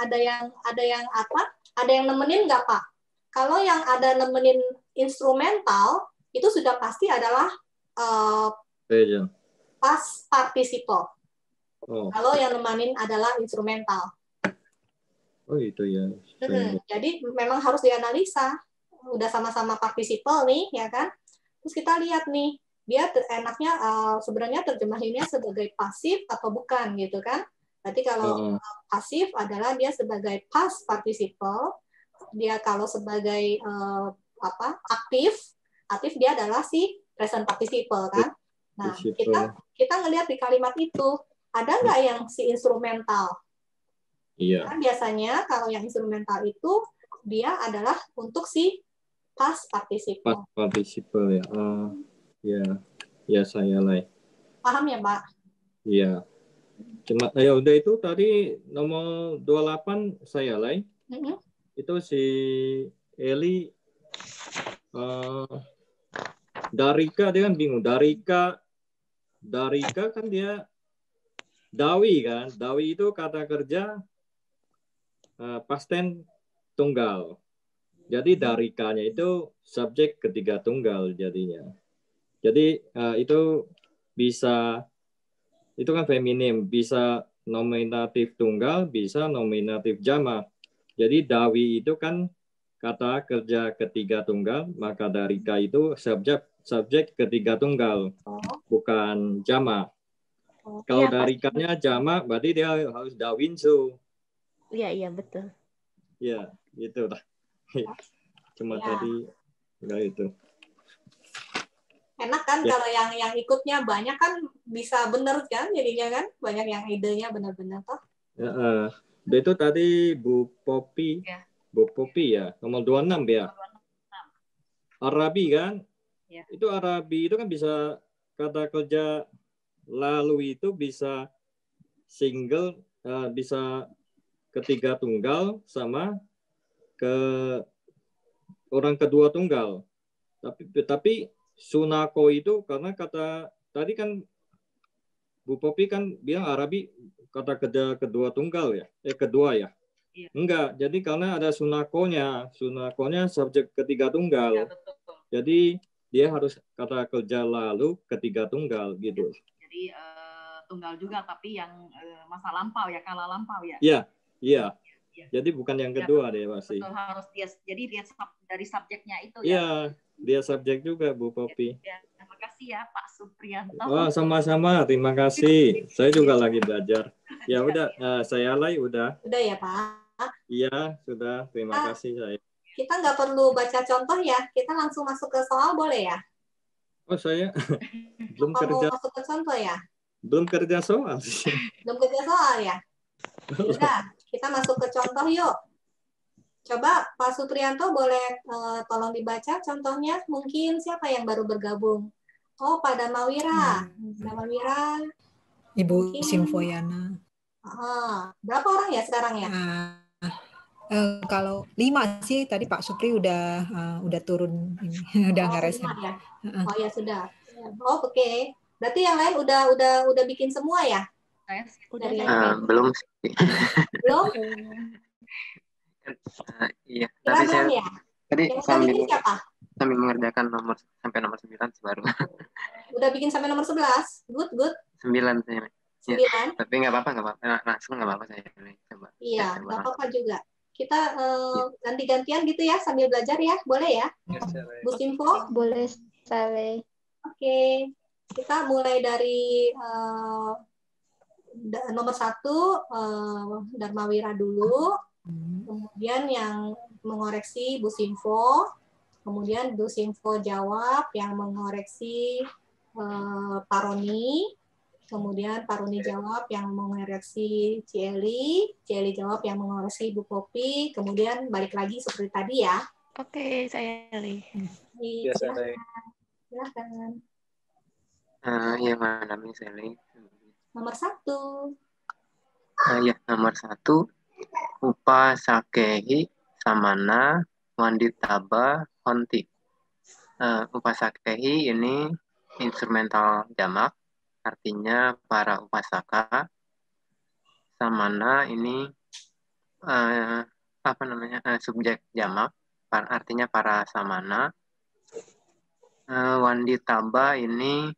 nemenin nggak Pak? Kalau yang ada nemenin instrumental itu sudah pasti adalah past participle. Kalau yang nemenin adalah instrumental. Oh itu ya. Jadi memang harus dianalisa. Udah sama-sama participle nih, ya kan? Terus kita lihat nih, dia enaknya sebenarnya terjemahinnya sebagai pasif atau bukan gitu kan? Berarti kalau pasif adalah dia sebagai past participle, dia kalau sebagai aktif dia adalah si present participle kan. Nah, kita ngelihat di kalimat itu ada nggak yang si instrumental? Iya. Kan biasanya kalau yang instrumental itu dia adalah untuk si past participle. Past participle ya. Ya saya Paham ya, Pak? Iya. Cuma ya udah itu tadi nomor 28 saya itu si Eli Darika dia kan bingung. Darika kan dia Dawi kan. Dawi itu kata kerja past tense tunggal. Jadi darikanya itu subjek ketiga tunggal jadinya. Jadi itu bisa, itu kan feminim, bisa nominatif tunggal, bisa nominatif jamak. Jadi dawi itu kan kata kerja ketiga tunggal, maka darika itu subjek ketiga tunggal, bukan jamak. Kalau darikanya jamak, berarti dia harus dawinsu. Iya, betul. Ya, gitu lah. Cuma tadi enggak itu. Enak kan kalau yang ikutnya banyak kan bisa bener kan jadinya kan, banyak yang idenya benar-benar toh. Itu tadi Bu Popi ya, nomor 26 ya. Arabi kan? Ya. Itu Arabi itu kan bisa kata kerja lalu itu bisa single, bisa ketiga tunggal sama ke orang kedua tunggal. Tapi sunako itu karena kata tadi kan Bu Popi kan bilang Arabi kata kerja kedua tunggal ya, kedua ya. Iya. Enggak, jadi karena ada sunakonya subjek ketiga tunggal. Ya, betul. Jadi dia harus kata kerja lalu ketiga tunggal gitu. Jadi tunggal juga tapi yang masa lampau ya, kala lampau ya. Iya. Jadi bukan yang kedua deh pasti. Betul, harus jadi dia dari subjeknya itu ya. Iya, dia subjek juga Bu Popi. Ya, terima kasih ya Pak Suprianto. Oh, sama-sama, terima kasih. Saya juga lagi belajar. Ya udah, saya Lai udah. Udah ya Pak. Iya, sudah. Terima kasih saya. Kita nggak perlu baca contoh ya, kita langsung masuk ke soal boleh ya? Oh, saya belum kerja. Mau masuk ke contoh ya? Belum kerja soal. Belum kerja soal ya? Udah, kita masuk ke contoh yuk. Coba Pak Suprianto boleh tolong dibaca contohnya. Mungkin siapa yang baru bergabung? Oh, Pak Darmawira. Darmawira. Ibu Simfoyana. Berapa orang ya sekarang ya? Kalau 5 sih tadi Pak Supri udah turun ini, udah ngeresin. Ya? Oh ya sudah. Oh oke. Berarti yang lain udah bikin semua ya? Belum sih. Belum? Iya. Tapi saya ya? tadi sambil mengerjakan sampai nomor 9 baru. Udah bikin sampai nomor 11? Good. 9 saya. 9? Ya, tapi nggak apa-apa. Langsung nggak apa-apa saya coba. Iya, nggak apa-apa juga. Kita ganti-gantian gitu ya sambil belajar ya, boleh ya? Bu Simfo? Boleh, Saleh. Oke, kita mulai dari nomor 1 Darmawira dulu, kemudian yang mengoreksi Bu Simfo, kemudian Bu Simfo jawab, yang mengoreksi Pak Roni, kemudian Pak Roni jawab yang mengoreksi Cieli jawab yang mengoreksi Bu Popi, kemudian balik lagi seperti tadi ya. Oke, saya Li. Silakan. Yang mana nih Sally? Nomor 1. Ya, nomor 1. Upasakehi samana wanditaba honti. Upasakehi ini instrumental jamak, artinya para upasaka. Samana ini subjek jamak, artinya para samana. Wanditaba ini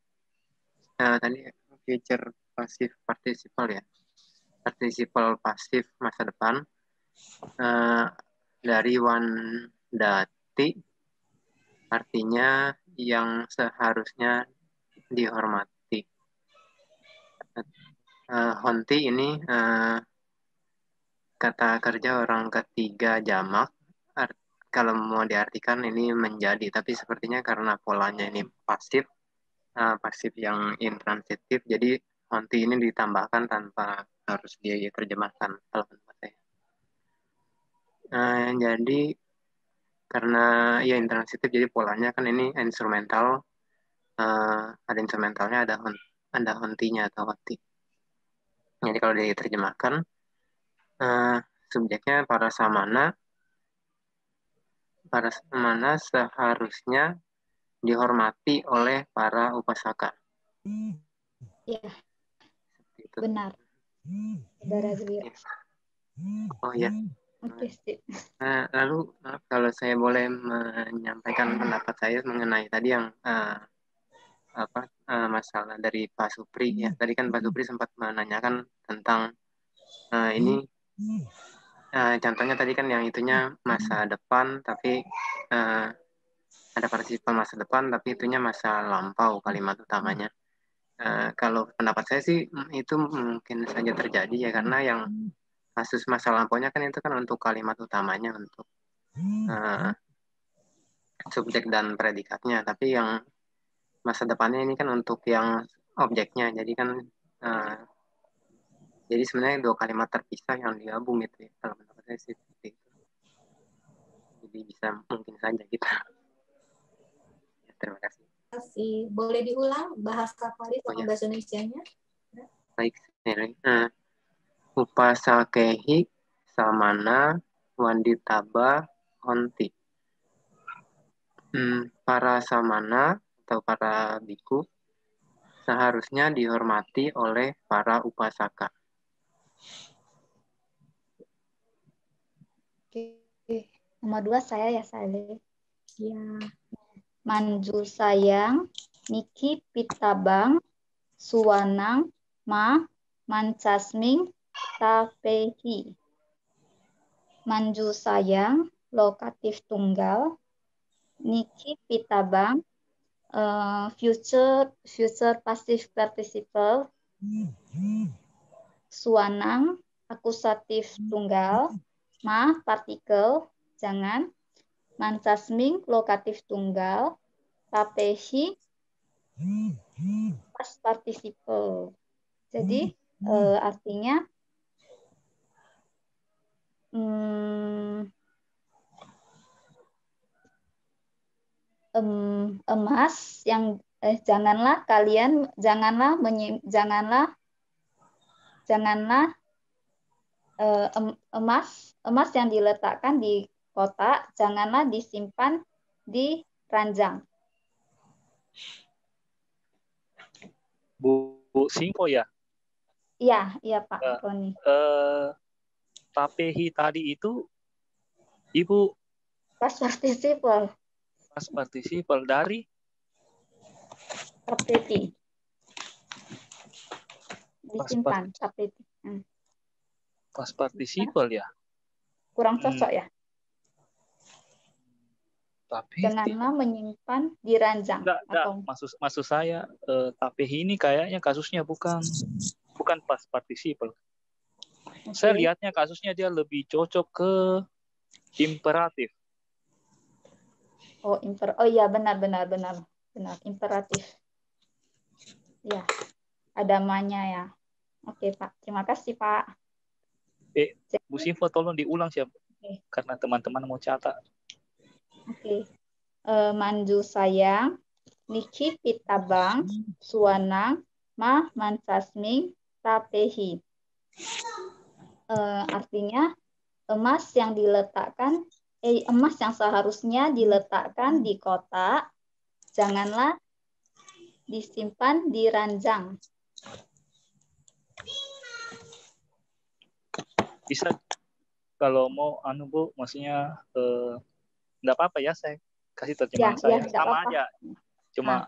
tadi future pasif participle ya, participle pasif masa depan, dari wandati artinya yang seharusnya dihormati. Honti ini kata kerja orang ketiga jamak, kalau mau diartikan ini menjadi, tapi sepertinya karena polanya ini pasif yang intransitif, jadi honti ini ditambahkan tanpa harus diterjemahkan kalau menurut saya. Jadi karena ya intransitif, jadi polanya kan ini instrumental, ada instrumentalnya, ada hontinya atau honti. Jadi kalau diterjemahkan subjeknya para samana seharusnya dihormati oleh para upasaka. Iya. Benar. Saudara Zwira. Oh ya, Oke, sip. Lalu kalau saya boleh menyampaikan pendapat saya mengenai tadi yang masalah dari Pak Supri ya. Tadi kan Pak Supri sempat menanyakan tentang ini contohnya tadi kan yang itunya masa depan tapi ada partisipan masa depan tapi itunya masa lampau kalimat utamanya. Kalau pendapat saya sih itu mungkin saja terjadi ya karena yang kasus masa lampaunya kan itu kan untuk kalimat utamanya untuk subjek dan predikatnya, tapi yang masa depannya ini kan untuk yang objeknya, jadi kan jadi sebenarnya 2 kalimat terpisah yang digabung gitu ya kalau menurut saya sih seperti itu. Jadi bisa mungkin saja kita. Ya, terima kasih. Boleh diulang bahasa Pali sama bahasa Indonesianya? Baik, upasakehi samana wanditaba honti. Para samana atau para biku seharusnya dihormati oleh para upasaka. Oke. Nomor 2 saya ya, Sale. Ya. Manju sayang, Niki pitabang, Suwanang, Ma, Mancasming, Tapehi. Manju sayang, lokatif tunggal, Niki pitabang, future passive participle, Suwanang, akusatif tunggal, Ma, partikel, jangan, Mancasming, lokatif tunggal, Tapehi, past participle. Jadi artinya emas yang janganlah emas yang diletakkan di kotak janganlah disimpan di ranjang. Bu Simpo ya? Iya Pak Roni. Tapehi tadi itu Ibu Past participle. Past participle dari Tapeti. Disimpan tapeti. Past participle ya? Kurang cocok ya? Tapi janganlah menyimpan di ranjang. Atau... Maksud saya Tapehi ini kayaknya kasusnya bukan past participle. Okay. Saya lihatnya kasusnya dia lebih cocok ke imperatif. Oh iya benar imperatif. Ya, ada ma-nya ya. Oke Pak, terima kasih Pak. Bu Simpo tolong diulang siapa? Karena teman-teman mau catat. Oke. Manju sayang, Niki pitabang, Suwanang, Ma mancasming, Tapehi. Artinya emas yang seharusnya diletakkan di kotak, janganlah disimpan di ranjang. Bisa kalau mau Bu, maksudnya enggak apa-apa ya saya kasih terjemahan saya sama aja. Cuma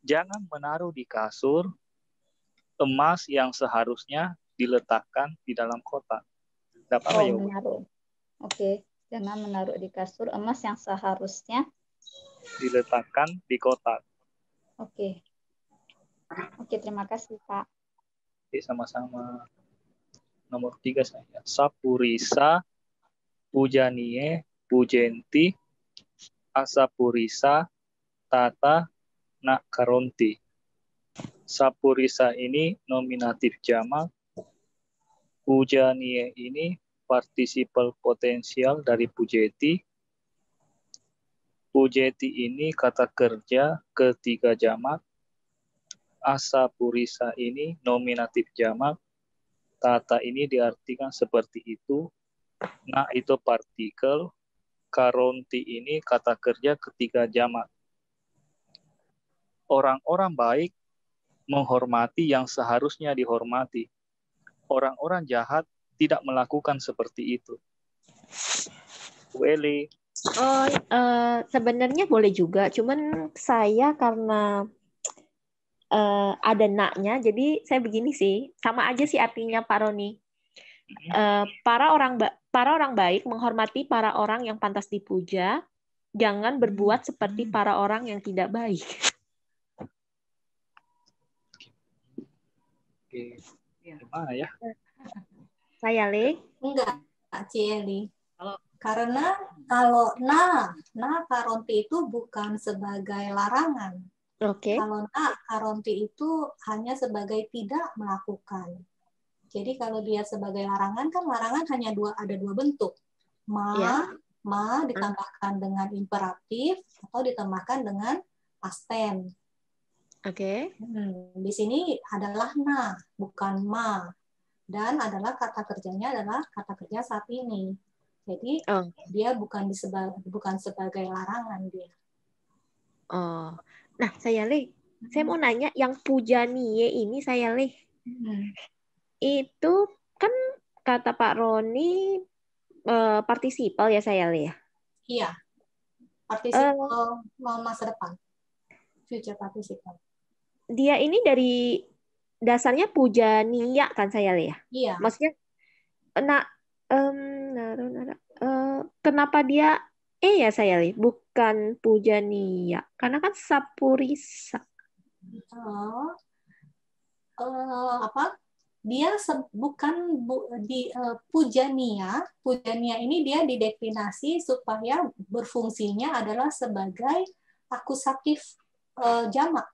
jangan menaruh di kasur emas yang seharusnya diletakkan di dalam kotak. Enggak apa-apa ya, Bu. Menaruh. Oke, jangan menaruh di kasur emas yang seharusnya diletakkan di kotak. Oke, terima kasih Pak. Oke, sama-sama. Nomor 3 saya. Sapurisa, Pujanie, Pujenti, Asapurisa, Tata, Nakaronti. Sapurisa ini nominatif jamak. Pujanie ini partisiple potensial dari Pujeti. Pujeti ini kata kerja ketiga jamak. Asapurisa ini nominatif jamak. Tata ini diartikan seperti itu. Nah, itu partikel. Karonti ini kata kerja ketiga jamak. Orang-orang baik menghormati yang seharusnya dihormati. Orang-orang jahat tidak melakukan seperti itu. Bu Eli. Oh, sebenarnya boleh juga. Cuman saya karena ada naknya, jadi saya begini sih. Sama aja sih artinya Pak Roni. Para orang baik menghormati para orang yang pantas dipuja. Jangan berbuat seperti para orang yang tidak baik. Oke. Gimana ya? Saya, Le? Enggak, Cieli. Karena kalau na karonti itu bukan sebagai larangan. Oke. Kalau na karonti itu hanya sebagai tidak melakukan. Jadi kalau dia sebagai larangan, kan larangan hanya ada dua bentuk. Ma ditambahkan dengan imperatif atau ditambahkan dengan past tense. Oke. Di sini adalah na, bukan ma. Dan adalah kata kerjanya adalah kata kerja saat ini. Jadi dia bukan sebagai larangan dia. Oh, nah saya saya mau nanya yang pujaniye ini saya itu kan kata Pak Roni partisipal ya saya ya? Iya, partisipal masa depan, future participle. Dia ini dari dasarnya pujaniya kan saya ya? Iya. Maksudnya, kenapa dia ya saya bukan pujaniya? Karena kan sapurisa. Dia bukan pujania. Pujania ini dia dideklinasi supaya berfungsinya adalah sebagai akusatif jamak,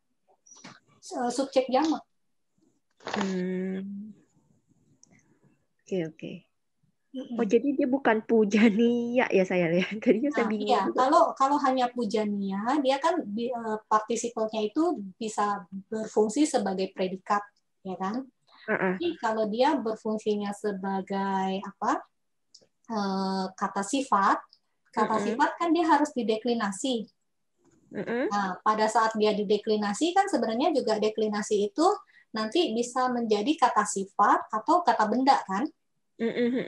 subjek jamak. Oke. Oh, jadi dia bukan pujania ya saya lihat. Tadinya saya bingung. Iya, kalau hanya pujania, dia kan partisipalnya itu bisa berfungsi sebagai predikat, ya kan? Jadi kalau dia berfungsinya sebagai kata sifat kan dia harus dideklinasi. Nah, pada saat dia dideklinasi kan sebenarnya juga deklinasi itu nanti bisa menjadi kata sifat atau kata benda kan?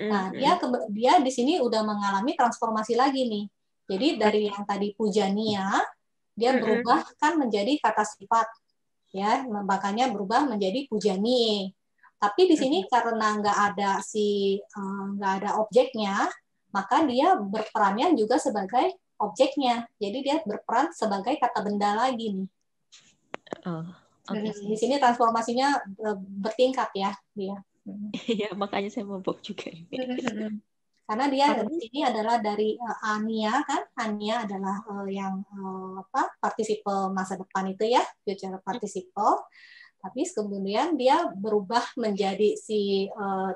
Nah, dia di sini udah mengalami transformasi lagi nih. Jadi dari yang tadi pujania, dia berubah kan menjadi kata sifat, ya, makanya berubah menjadi pujanie. Tapi di sini karena nggak ada objeknya, maka dia berperannya juga sebagai objeknya. Jadi dia berperan sebagai kata benda lagi nih. Di sini transformasinya bertingkat ya dia. Iya, makanya saya mabok juga ini. Karena dia di sini adalah dari ania kan, ania adalah yang partisiple masa depan itu ya, future participle. Tapi kemudian dia berubah menjadi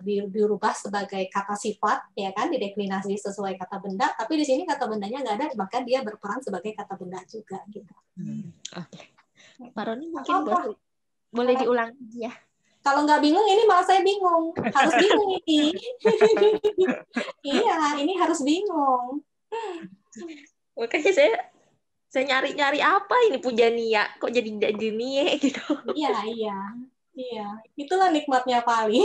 dirubah sebagai kata sifat ya kan, dideklinasi sesuai kata benda. Tapi di sini kata bendanya nggak ada, maka dia berperan sebagai kata benda juga gitu. Oke. Pak Roni mungkin boleh diulang ya. Kalau nggak bingung, ini malah saya bingung. Harus bingung ini. Iya, ini harus bingung. Makanya saya nyari-nyari apa ini pujania, kok jadi dunia gitu. Iya. Itulah nikmatnya Pali.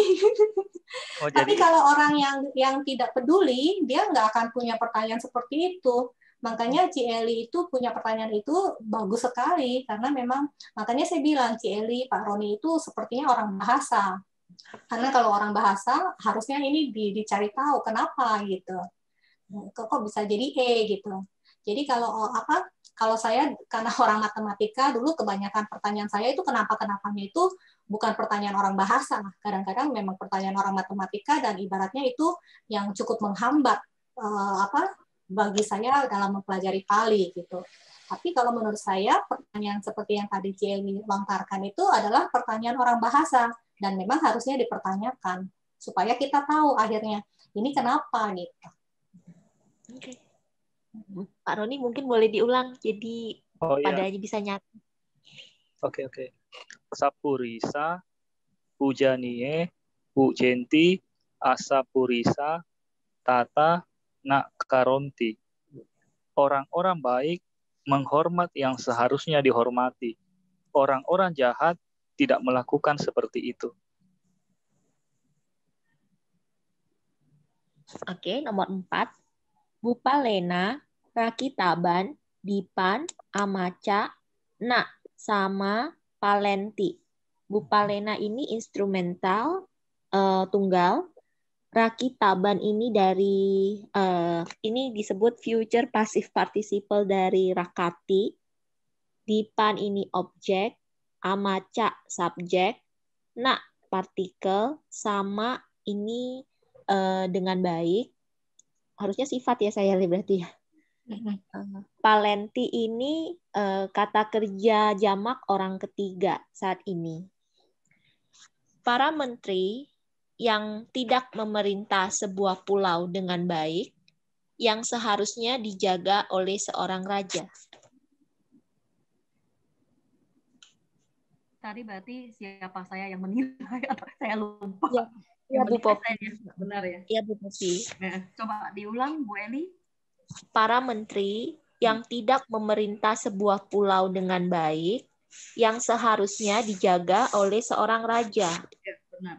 Tapi kalau orang yang tidak peduli, dia nggak akan punya pertanyaan seperti itu. Makanya Cieli itu punya pertanyaan itu bagus sekali karena memang makanya saya bilang Cieli, Pak Roni itu sepertinya orang bahasa. Karena kalau orang bahasa harusnya ini dicari tahu kenapa gitu. Kok bisa jadi gitu. Jadi kalau saya karena orang matematika dulu kebanyakan pertanyaan saya itu kenapa-kenapanya itu bukan pertanyaan orang bahasa. Kadang-kadang memang pertanyaan orang matematika dan ibaratnya itu yang cukup menghambat bagi saya dalam mempelajari Pali gitu. Tapi kalau menurut saya pertanyaan seperti yang tadi Cieli lontarkan itu adalah pertanyaan orang bahasa dan memang harusnya dipertanyakan supaya kita tahu akhirnya ini kenapa gitu. Oke. Pak Roni mungkin boleh diulang jadi pada bisa nyata. Oke. Sapurisa, pujanie, pujenti, asapurisa, tata, nak karonti. Orang-orang baik menghormat yang seharusnya dihormati. Orang-orang jahat tidak melakukan seperti itu. Oke, nomor 4. Bupalena, Rakitaban, Dipan, Amaca, Na, sama Palenti. Bupalena ini instrumental tunggal. Rakitaban ini dari ini disebut future passive participle dari rakati. Dipan ini objek, amaca subjek, na partikel, sama ini dengan baik. Harusnya sifat ya saya berarti ya. Palenti ini kata kerja jamak orang ketiga saat ini. Para menteri yang tidak memerintah sebuah pulau dengan baik, yang seharusnya dijaga oleh seorang raja. Tadi berarti siapa saya yang menilai atau saya lupa? Ya, Bu Popi. Benar ya? Iya, Bu Popi. Nah, coba diulang, Bu Eli. Para menteri yang tidak memerintah sebuah pulau dengan baik, yang seharusnya dijaga oleh seorang raja. Ya, benar.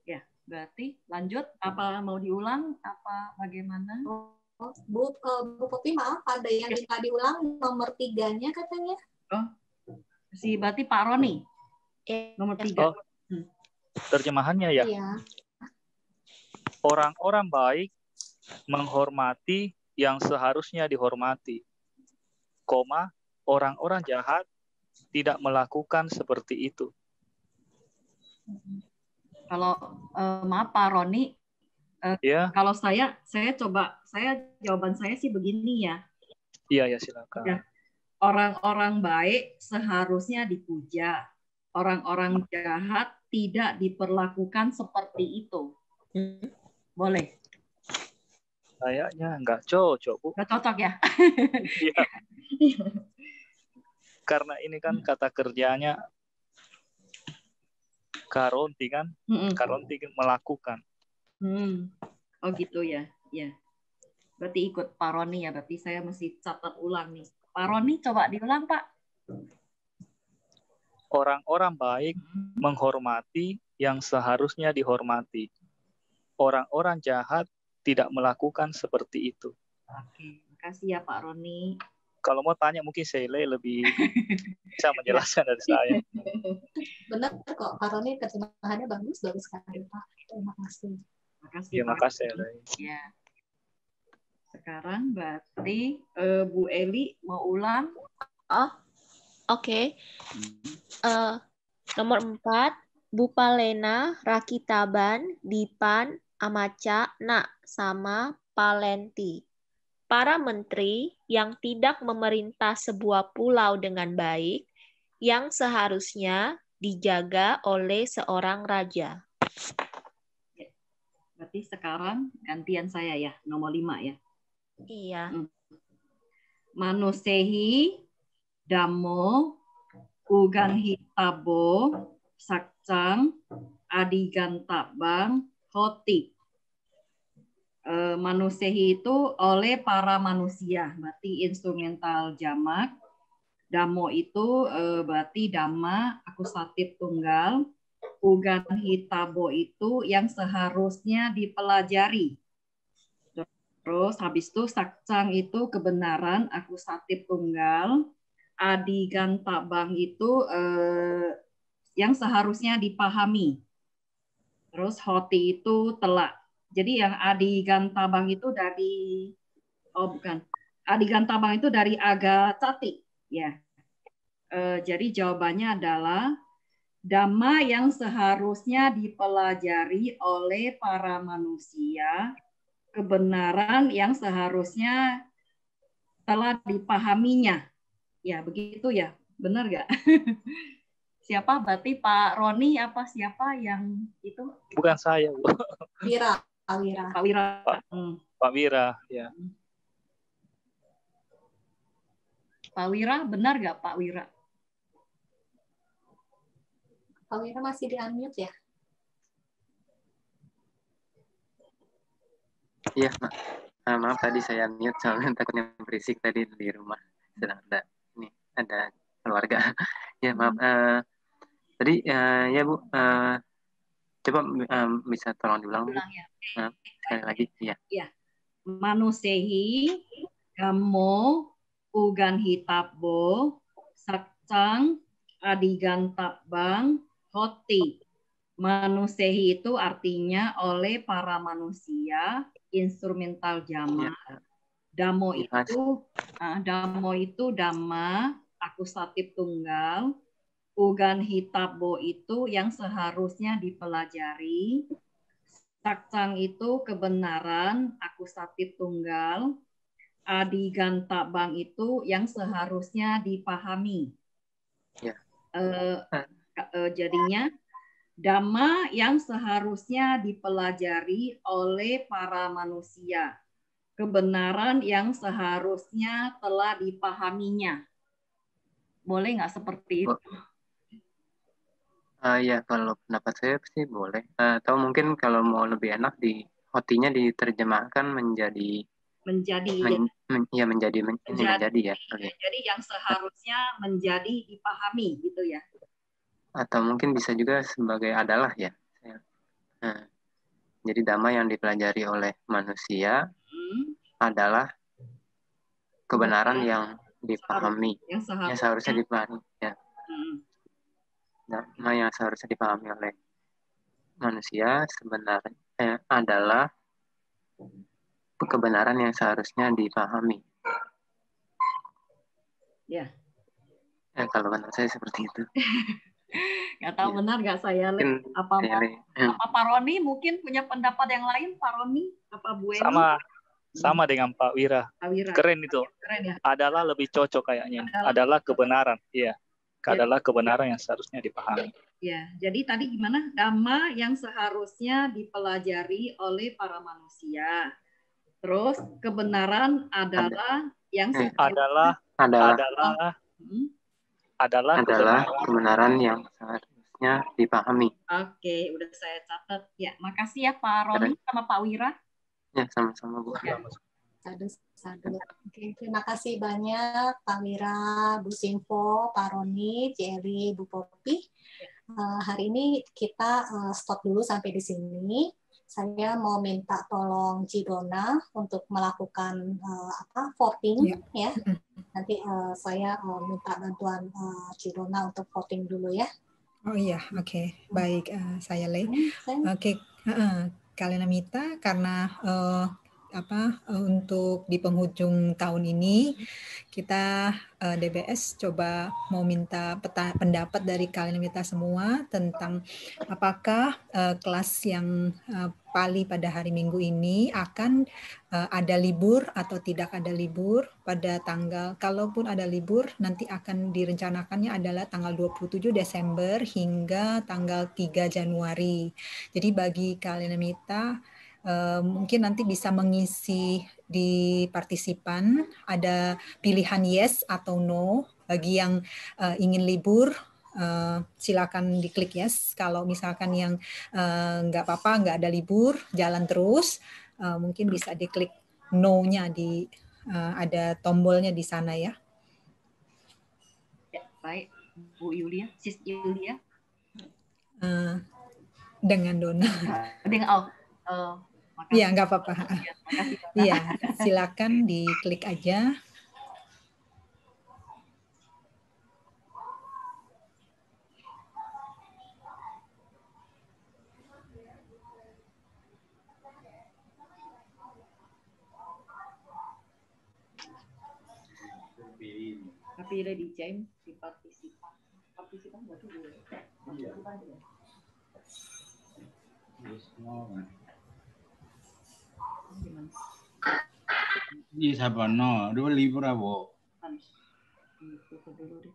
Ya, berarti lanjut. Apa mau diulang? Apa bagaimana? Bu Popi, maaf, ada yang minta diulang nomor 3-nya katanya. Oh, berarti Pak Roni. Nomor 3. Oh, terjemahannya ya. Iya. Orang-orang baik menghormati yang seharusnya dihormati, orang-orang jahat tidak melakukan seperti itu. Kalau maaf Pak Roni, Ya. Kalau saya jawaban saya sih begini ya. Iya ya, silakan. Ya. Orang-orang baik seharusnya dipuja. Orang-orang jahat tidak diperlakukan seperti itu. Boleh? Kayaknya nggak cocok, Bu. Nggak cocok ya? Iya. Karena ini kan kata kerjanya karonti kan, karonti melakukan. Oh gitu ya, ya. Berarti ikut Pak Roni ya, berarti saya mesti catat ulang nih. Pak Roni coba diulang Pak. Orang-orang baik menghormati yang seharusnya dihormati. Orang-orang jahat tidak melakukan seperti itu. Oke, makasih ya Pak Roni. Kalau mau tanya mungkin Sele lebih bisa menjelaskan dari saya. Benar kok, Pak Roni terjemahannya bagus sekali Pak. Terima kasih. Makasih. Terima kasih. Ya. Sekarang berarti Bu Eli mau ulang. Oh, oke. Nomor 4, Bupalena, Rakitaban, Dipan, Amaca, Na, sama Palenti. Para menteri yang tidak memerintah sebuah pulau dengan baik, yang seharusnya dijaga oleh seorang raja. Berarti sekarang gantian saya ya, nomor 5 ya. Iya. Manusehi, Damo, Uganhitabo, Sakcang, Adigantabang, Hoti. Manusehi itu oleh para manusia, berarti instrumental jamak. Damo itu berarti dhamma, akusatif tunggal. Uganhitabo itu yang seharusnya dipelajari. Terus habis itu sakcang itu kebenaran, akusatif tunggal. Adigantabang itu yang seharusnya dipahami. Terus hoti itu telak. Jadi yang adigantabang itu dari adigantabang itu dari agacati ya. Jadi jawabannya adalah dhamma yang seharusnya dipelajari oleh para manusia, kebenaran yang seharusnya telah dipahaminya. Ya, begitu ya. Benar nggak? Siapa? Berarti Pak Roni apa siapa yang itu? Bukan saya, Bu. Pak Wira. Pak Wira, ya. Pak Wira, benar nggak Pak Wira? Pak Wira masih di unmute ya? Iya, maaf tadi saya mute soalnya takutnya berisik tadi di rumah. Sedang ada keluarga. Ya maaf. Tadi ya Bu, Coba bisa tolong diulang. Ya. Sekali lagi. Ya. Ya. Manusehi, Dhammo, Ugan Hitabo, Sakcang, Adigantabang, Hoti. Manusehi itu artinya oleh para manusia, instrumental jamak. Dhammo itu dhamma, akusatif tunggal. Ugan Hitabo itu yang seharusnya dipelajari. Sakcang itu kebenaran, akusatif tunggal. Adigantabang itu yang seharusnya dipahami. Ya. Jadinya dhamma yang seharusnya dipelajari oleh para manusia. Kebenaran yang seharusnya telah dipahaminya. Boleh nggak seperti itu? Ya, kalau pendapat saya sih boleh. Atau mungkin kalau mau lebih enak, hotinya diterjemahkan menjadi ya. Okay. Jadi yang seharusnya menjadi dipahami gitu ya. Atau mungkin bisa juga sebagai adalah ya. Jadi dhamma yang dipelajari oleh manusia adalah kebenaran yang dipahami, yang seharusnya dipahami. Ya. Dhamma yang seharusnya dipahami oleh manusia sebenarnya adalah kebenaran yang seharusnya dipahami. Ya. Kalau menurut saya seperti itu. Nggak tahu ya. Benar nggak saya lihat apa Pak Roni mungkin punya pendapat yang lain, Pak Roni apa Bu Eni? Sama dengan Pak Wira. Keren itu. Keren ya. Adalah lebih cocok kayaknya. Adalah kebenaran. Iya. Adalah kebenaran yang seharusnya dipahami. Ya, jadi tadi gimana? Dhamma yang seharusnya dipelajari oleh para manusia. Terus kebenaran adalah yang adalah kebenaran yang seharusnya dipahami. Oke, udah saya catat. Ya, makasih ya Pak Roni sama Pak Wira. Ya, sama-sama Bu. Oke, terima kasih banyak Pak Wira, Bu Sinfo, Pak Roni, Jerry, Bu Popi. Hari ini kita stop dulu sampai di sini. Saya mau minta tolong Cidona untuk melakukan voting ya. Nanti saya minta bantuan Cidona untuk voting dulu ya. Oh iya, oke. Baik, saya Le. Oke, Kalenamita, karena untuk di penghujung tahun ini kita DBS coba mau minta pendapat dari Kalenamita semua tentang apakah kelas yang Pali pada hari Minggu ini akan ada libur atau tidak ada libur pada tanggal, kalaupun ada libur nanti akan direncanakannya adalah tanggal 27 Desember hingga tanggal 3 Januari. Jadi bagi Kalenamita mungkin nanti bisa mengisi di partisipan, ada pilihan yes atau no. Bagi yang ingin libur, silakan diklik yes. Kalau misalkan yang nggak apa-apa, nggak ada libur, jalan terus, mungkin bisa diklik no-nya ada tombolnya di sana ya. Ya, baik, Bu Yulia, Sis Yulia. Dengan Dona. Dengan Iya, nggak apa-apa. Iya, silakan diklik aja. Tapi udah di James di partisipan. Partisipan berarti boleh. Iya. Di Sabano, dua libur apa? Itu dulu deh.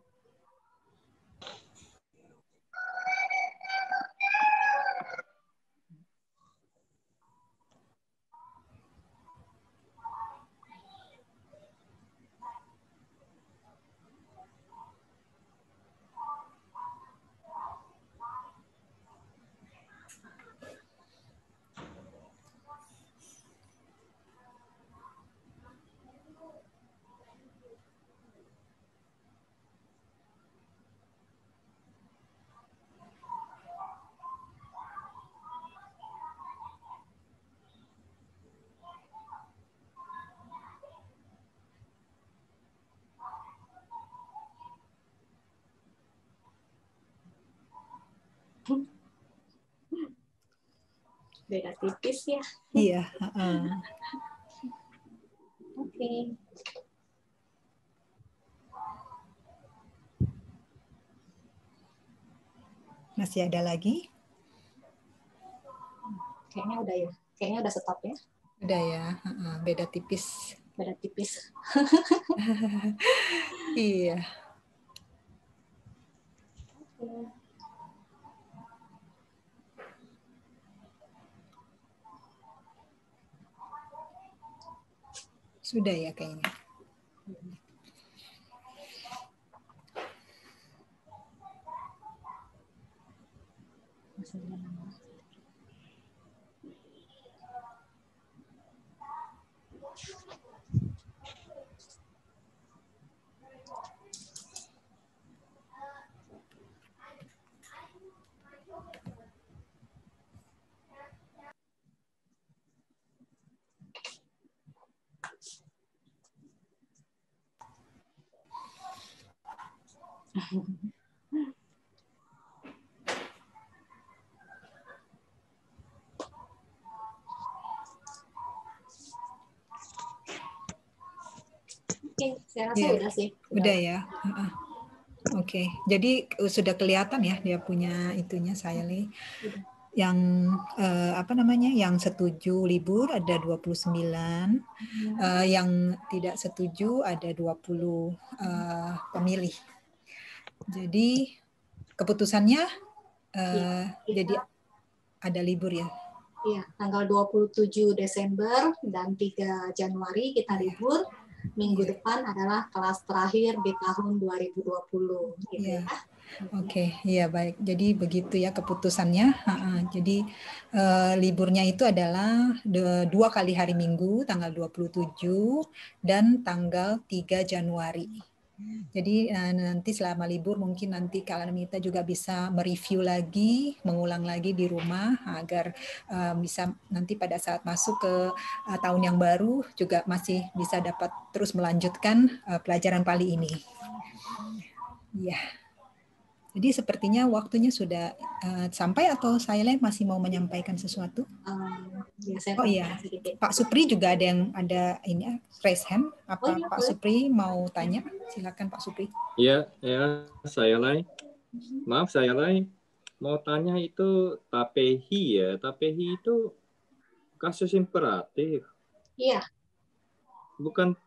Beda tipis ya. Iya. Oke. Masih ada lagi? Kayaknya udah ya. Kayaknya udah stop ya. Udah ya. Beda tipis. Beda tipis. Iya. Sudah ya kayaknya. Oke, saya rasa udah sih. Udah ya. Oke, jadi sudah kelihatan ya dia punya itunya Saile. Yang apa namanya? Yang setuju libur ada 29, yang tidak setuju ada 20 pemilih. Jadi keputusannya jadi ada libur ya. Iya, tanggal 27 Desember dan 3 Januari kita libur. Minggu depan adalah kelas terakhir di tahun 2020. Gitu ya. Oke, iya baik. Jadi begitu ya keputusannya. Jadi liburnya itu adalah 2 kali hari Minggu, tanggal 27 dan tanggal 3 Januari. Jadi nanti selama libur mungkin nanti Kak Lanamita juga bisa mereview lagi, mengulang lagi di rumah agar bisa nanti pada saat masuk ke tahun yang baru juga masih bisa dapat terus melanjutkan pelajaran Pali ini. Ya. Jadi sepertinya waktunya sudah sampai atau saya masih mau menyampaikan sesuatu? Oh iya, Pak Supri juga ada ini raise hand. Apa iya, Pak Supri mau tanya? Silakan Pak Supri. Iya, saya Maaf saya mau tanya itu Tapehi ya. Tapehi itu kasus imperatif. Iya. Bukan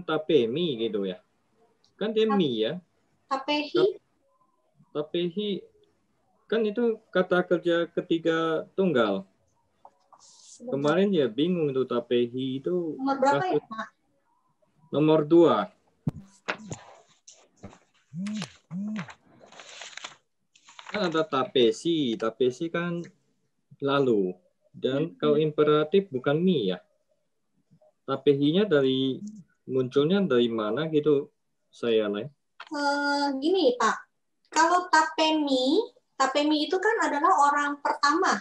Tapemi gitu ya. Kan dia mi ya. Tapehi kan itu kata kerja ketiga tunggal. Kemarin ya bingung itu Tapehi itu nomor berapa ya, Pak? Nomor 2. Kan ada Tapesi kan lalu. Dan kalau imperatif bukan mi ya. Tapehi-nya munculnya dari mana gitu saya Gini Pak. Kalau Tapemi itu kan adalah orang pertama.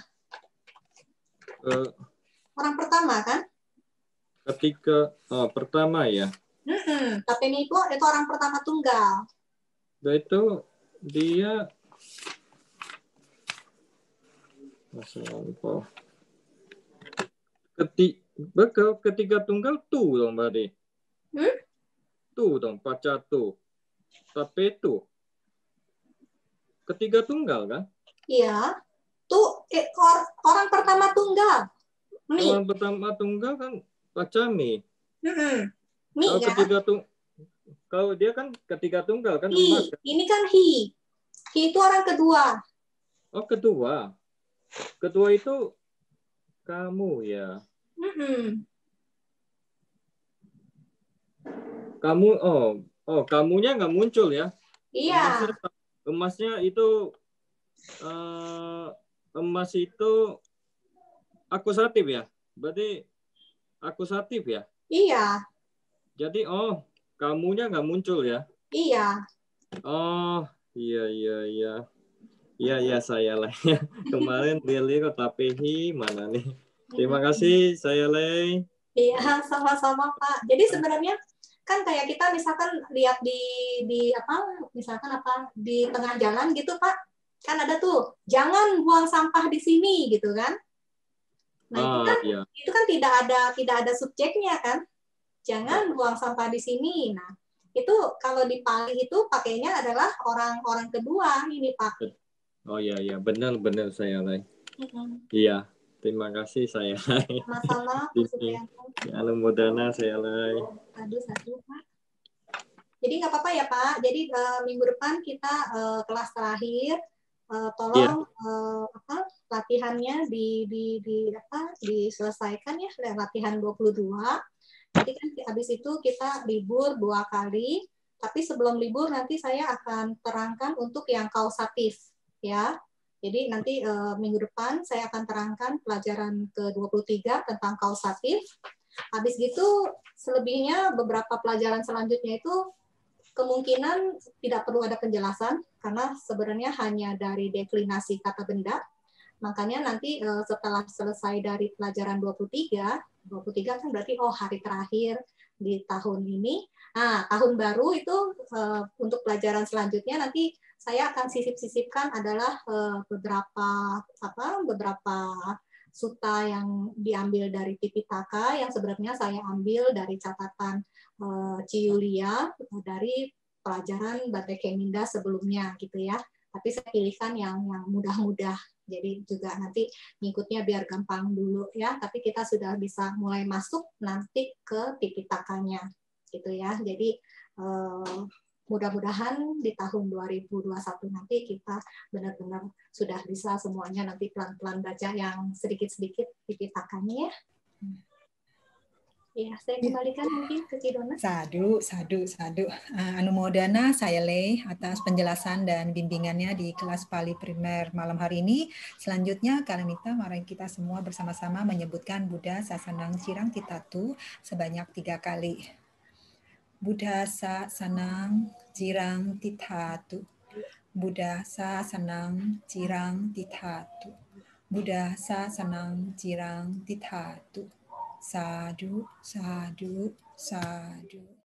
Orang pertama kan? Ketika pertama ya. Tapemi itu orang pertama tunggal. Dan itu dia ketiga tunggal tuh dong berarti. Tuh dong pacar tuh. Tapi itu ketiga tunggal kan? Iya. Tuh orang pertama tunggal. Orang pertama tunggal kan Pacami. Mi kalau kan? Kalau dia kan ketiga tunggal kan Hi. emas. Kan? Ini kan Hi. Hi itu orang kedua. Oh kedua. Kedua itu kamu ya. Kamu kamunya nggak muncul ya? Iya. Emasnya itu emas itu akusatif ya? Berarti akusatif ya? Iya. Jadi kamunya nggak muncul ya? Iya. Oh iya saya lah. Kemarin dia lihat Tapehi mana nih? Terima kasih saya Lei. Iya sama-sama Pak. Jadi sebenarnya kan kayak kita misalkan lihat di tengah jalan gitu Pak, kan ada tuh jangan buang sampah di sini gitu kan. Nah, itu kan tidak ada subjeknya kan. Jangan buang sampah di sini. Nah, itu kalau di Pali itu pakainya adalah orang kedua ini, Pak. Oh iya, benar saya Lai. Iya, terima kasih saya Lai. Sama-sama, Bu Supriyanto. Anumodana saya Lai. Satu, Pak. Jadi nggak apa-apa ya, Pak. Jadi minggu depan kita kelas terakhir. Tolong latihannya diselesaikan ya, latihan 22. Jadi kan habis itu kita libur 2 kali, tapi sebelum libur nanti saya akan terangkan untuk yang kausatif ya. Jadi nanti minggu depan saya akan terangkan pelajaran ke-23 tentang kausatif. Habis gitu selebihnya beberapa pelajaran selanjutnya itu kemungkinan tidak perlu ada penjelasan karena sebenarnya hanya dari deklinasi kata benda. Makanya nanti setelah selesai dari pelajaran 23 kan berarti hari terakhir di tahun ini. Nah, tahun baru itu untuk pelajaran selanjutnya nanti saya akan sisip-sisipkan adalah beberapa suta yang diambil dari Tipitaka yang sebenarnya saya ambil dari catatan Ciulia dari pelajaran Bante Keminda sebelumnya gitu ya. Tapi saya pilihkan yang mudah-mudah. Jadi juga nanti ngikutnya biar gampang dulu ya. Tapi kita sudah bisa mulai masuk nanti ke Tipitakanya gitu ya. Jadi mudah-mudahan di tahun 2021 nanti kita benar-benar sudah bisa semuanya nanti pelan-pelan baca yang sedikit-sedikit Tipitakanya ya. Ya, saya kembalikan mungkin ke Cidona. Sadu. Anumodana saya Lei atas penjelasan dan bimbingannya di kelas Pali Primer malam hari ini. Selanjutnya, Kalamita, mari kita semua bersama-sama menyebutkan Buddha Sasanang Cirang Titatu sebanyak 3 kali. Buddha Sasanang Cirang Titatu. Buddha Sasanang Cirang Titatu. Buddha Sasanang Cirang Titatu. Sadu.